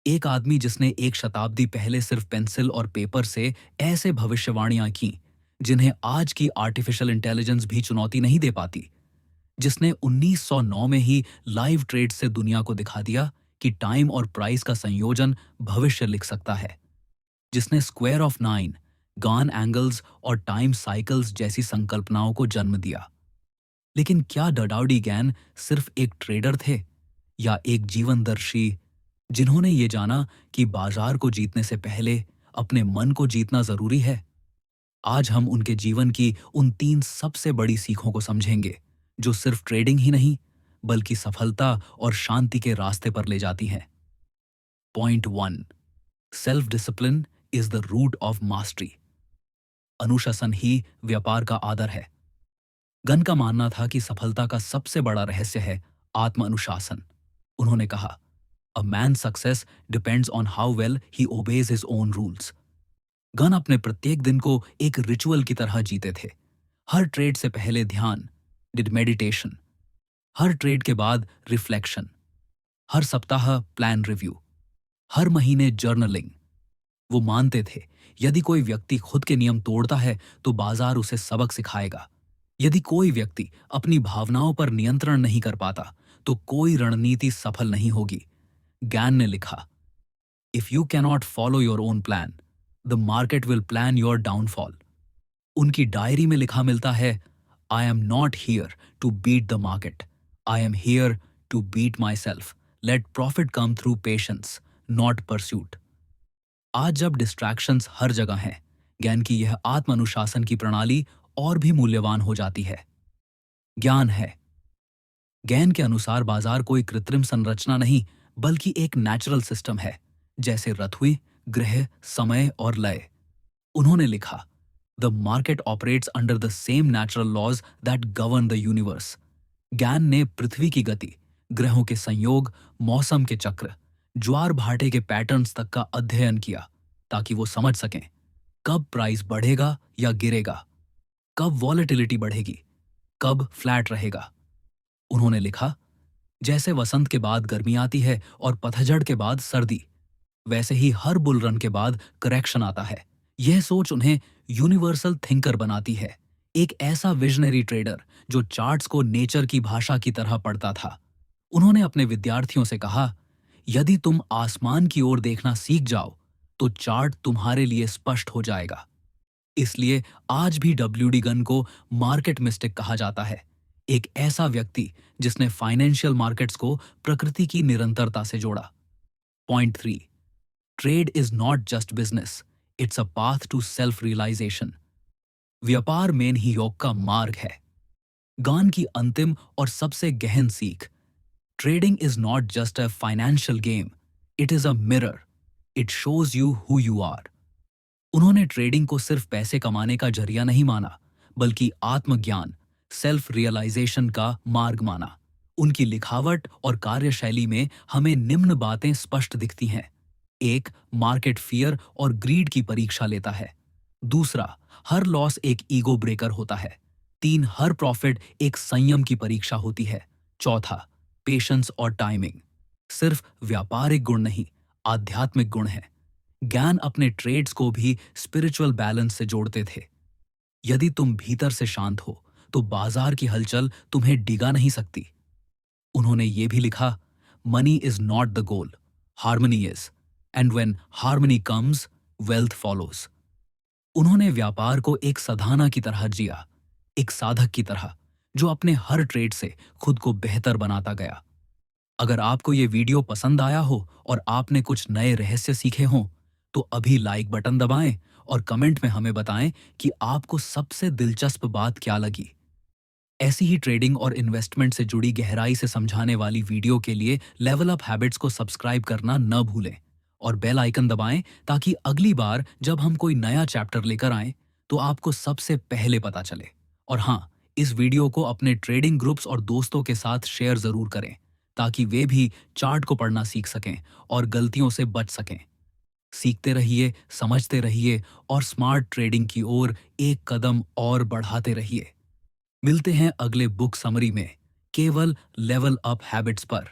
एक आदमी जिसने एक शताब्दी पहले सिर्फ पेंसिल और पेपर से ऐसे भविष्यवाणियां की जिन्हें आज की आर्टिफिशियल इंटेलिजेंस भी चुनौती नहीं दे पाती, जिसने 1909 में ही लाइव ट्रेड से दुनिया को दिखा दिया कि टाइम और प्राइस का संयोजन भविष्य लिख सकता है, जिसने स्क्वायर ऑफ 9, गान एंगल्स और टाइम साइकिल्स जैसी संकल्पनाओं को जन्म दिया। लेकिन क्या डडाउडी गैन सिर्फ एक ट्रेडर थे या एक जीवनदर्शी जिन्होंने ये जाना कि बाजार को जीतने से पहले अपने मन को जीतना जरूरी है? आज हम उनके जीवन की उन 3 सबसे बड़ी सीखों को समझेंगे जो सिर्फ ट्रेडिंग ही नहीं बल्कि सफलता और शांति के रास्ते पर ले जाती हैं। Point 1, self discipline is the root of mastery. अनुशासन ही व्यापार का आधार है। गन का मानना था कि सफलता का सबसे बड़ा रहस्य है आत्म अनुशासन। उन्होंने कहा, a man success depends on how well he obeys his own rules. Gun अपने प्रत्येक दिन को एक रिचुअल की तरह जीते थे। हर ट्रेड से पहले ध्यान, डिड मेडिटेशन, हर ट्रेड के बाद रिफ्लेक्शन, हर सप्ताह प्लान रिव्यू, हर महीने जर्नलिंग। वो मानते थे यदि कोई व्यक्ति खुद के नियम तोड़ता है तो बाजार उसे सबक सिखाएगा। यदि कोई व्यक्ति अपनी भावनाओं पर नियंत्रण नहीं कर पाता तो कोई रणनीति सफल नहीं होगी। गैन ने लिखा, if you cannot follow your own plan the market will plan your downfall. उनकी डायरी में लिखा मिलता है, I am not here to beat the market, I am here to beat myself, let profit come through patience not pursuit. आज जब distractions हर जगह हैं, ज्ञान की यह आत्म अनुशासन की प्रणाली और भी मूल्यवान हो जाती है। ज्ञान है। ज्ञान के अनुसार बाजार कोई कृत्रिम संरचना नहीं बल्कि एक नेचुरल सिस्टम है, जैसे रथुए, ग्रह, समय और लय। उन्होंने लिखा, the market operates under the same natural laws that govern the universe. Gann ने पृथ्वी की गति, ग्रहों के संयोग, मौसम के चक्र, ज्वार भाटे के पैटर्न्स तक का अध्ययन किया ताकि वो समझ सकें कब प्राइस बढ़ेगा या गिरेगा, कब वॉलेटिलिटी बढ़ेगी, कब फ्लैट रहेगा। उन्होंने लिखा, जैसे वसंत के बाद गर्मी आती है और पतझड़ के बाद सर्दी, वैसे ही हर बुल रन के बाद करेक्शन आता है। यह सोच उन्हें यूनिवर्सल थिंकर बनाती है, एक ऐसा विजनरी ट्रेडर जो चार्ट्स को नेचर की भाषा की तरह पढ़ता था। उन्होंने अपने विद्यार्थियों से कहा, यदि तुम आसमान की ओर देखना सीख जाओ तो चार्ट तुम्हारे लिए स्पष्ट हो जाएगा। इसलिए आज भी WD गन को मार्केट मिस्टिक कहा जाता है, एक ऐसा व्यक्ति जिसने फाइनेंशियल मार्केट्स को प्रकृति की निरंतरता से जोड़ा। Point 3, trade is not just business, it's a path to self realization. व्यापार में ही योग का मार्ग है। गान की अंतिम और सबसे गहन सीख, trading is not just a financial game, it is a mirror, it shows you who you are. उन्होंने ट्रेडिंग को सिर्फ पैसे कमाने का जरिया नहीं माना बल्कि आत्मज्ञान, सेल्फ रियलाइजेशन का मार्ग माना। उनकी लिखावट और कार्यशैली में हमें निम्न बातें स्पष्ट दिखती हैं। 1, मार्केट फियर और ग्रीड की परीक्षा लेता है। दूसरा, हर लॉस एक ईगो ब्रेकर होता है। 3, हर प्रॉफिट एक संयम की परीक्षा होती है। चौथा, पेशेंस और टाइमिंग सिर्फ व्यापारिक गुण नहीं, आध्यात्मिक गुण है। ज्ञान अपने ट्रेड्स को भी स्पिरिचुअल बैलेंस से जोड़ते थे। यदि तुम भीतर से शांत हो तो बाजार की हलचल तुम्हें डिगा नहीं सकती। उन्होंने ये भी लिखा, money is not the goal, harmony is, and when harmony comes wealth follows. उन्होंने व्यापार को एक साधना की तरह जिया, एक साधक की तरह जो अपने हर ट्रेड से खुद को बेहतर बनाता गया। अगर आपको ये वीडियो पसंद आया हो और आपने कुछ नए रहस्य सीखे हों तो अभी लाइक बटन दबाएं और कमेंट में हमें बताएं कि आपको सबसे दिलचस्प बात क्या लगी। ऐसी ही ट्रेडिंग और इन्वेस्टमेंट से जुड़ी गहराई से समझाने वाली वीडियो के लिए लेवल अप हैबिट्स को सब्सक्राइब करना न भूलें और बेल आइकन दबाएं ताकि अगली बार जब हम कोई नया चैप्टर लेकर आएं तो आपको सबसे पहले पता चले। और हाँ, इस वीडियो को अपने ट्रेडिंग ग्रुप्स और दोस्तों के साथ शेयर जरूर करें ताकि वे भी चार्ट को पढ़ना सीख सकें और गलतियों से बच सकें। सीखते रहिए, समझते रहिए और स्मार्ट ट्रेडिंग की ओर एक कदम और बढ़ाते रहिए। मिलते हैं अगले बुक समरी में, केवल लेवल अप हैबिट्स पर।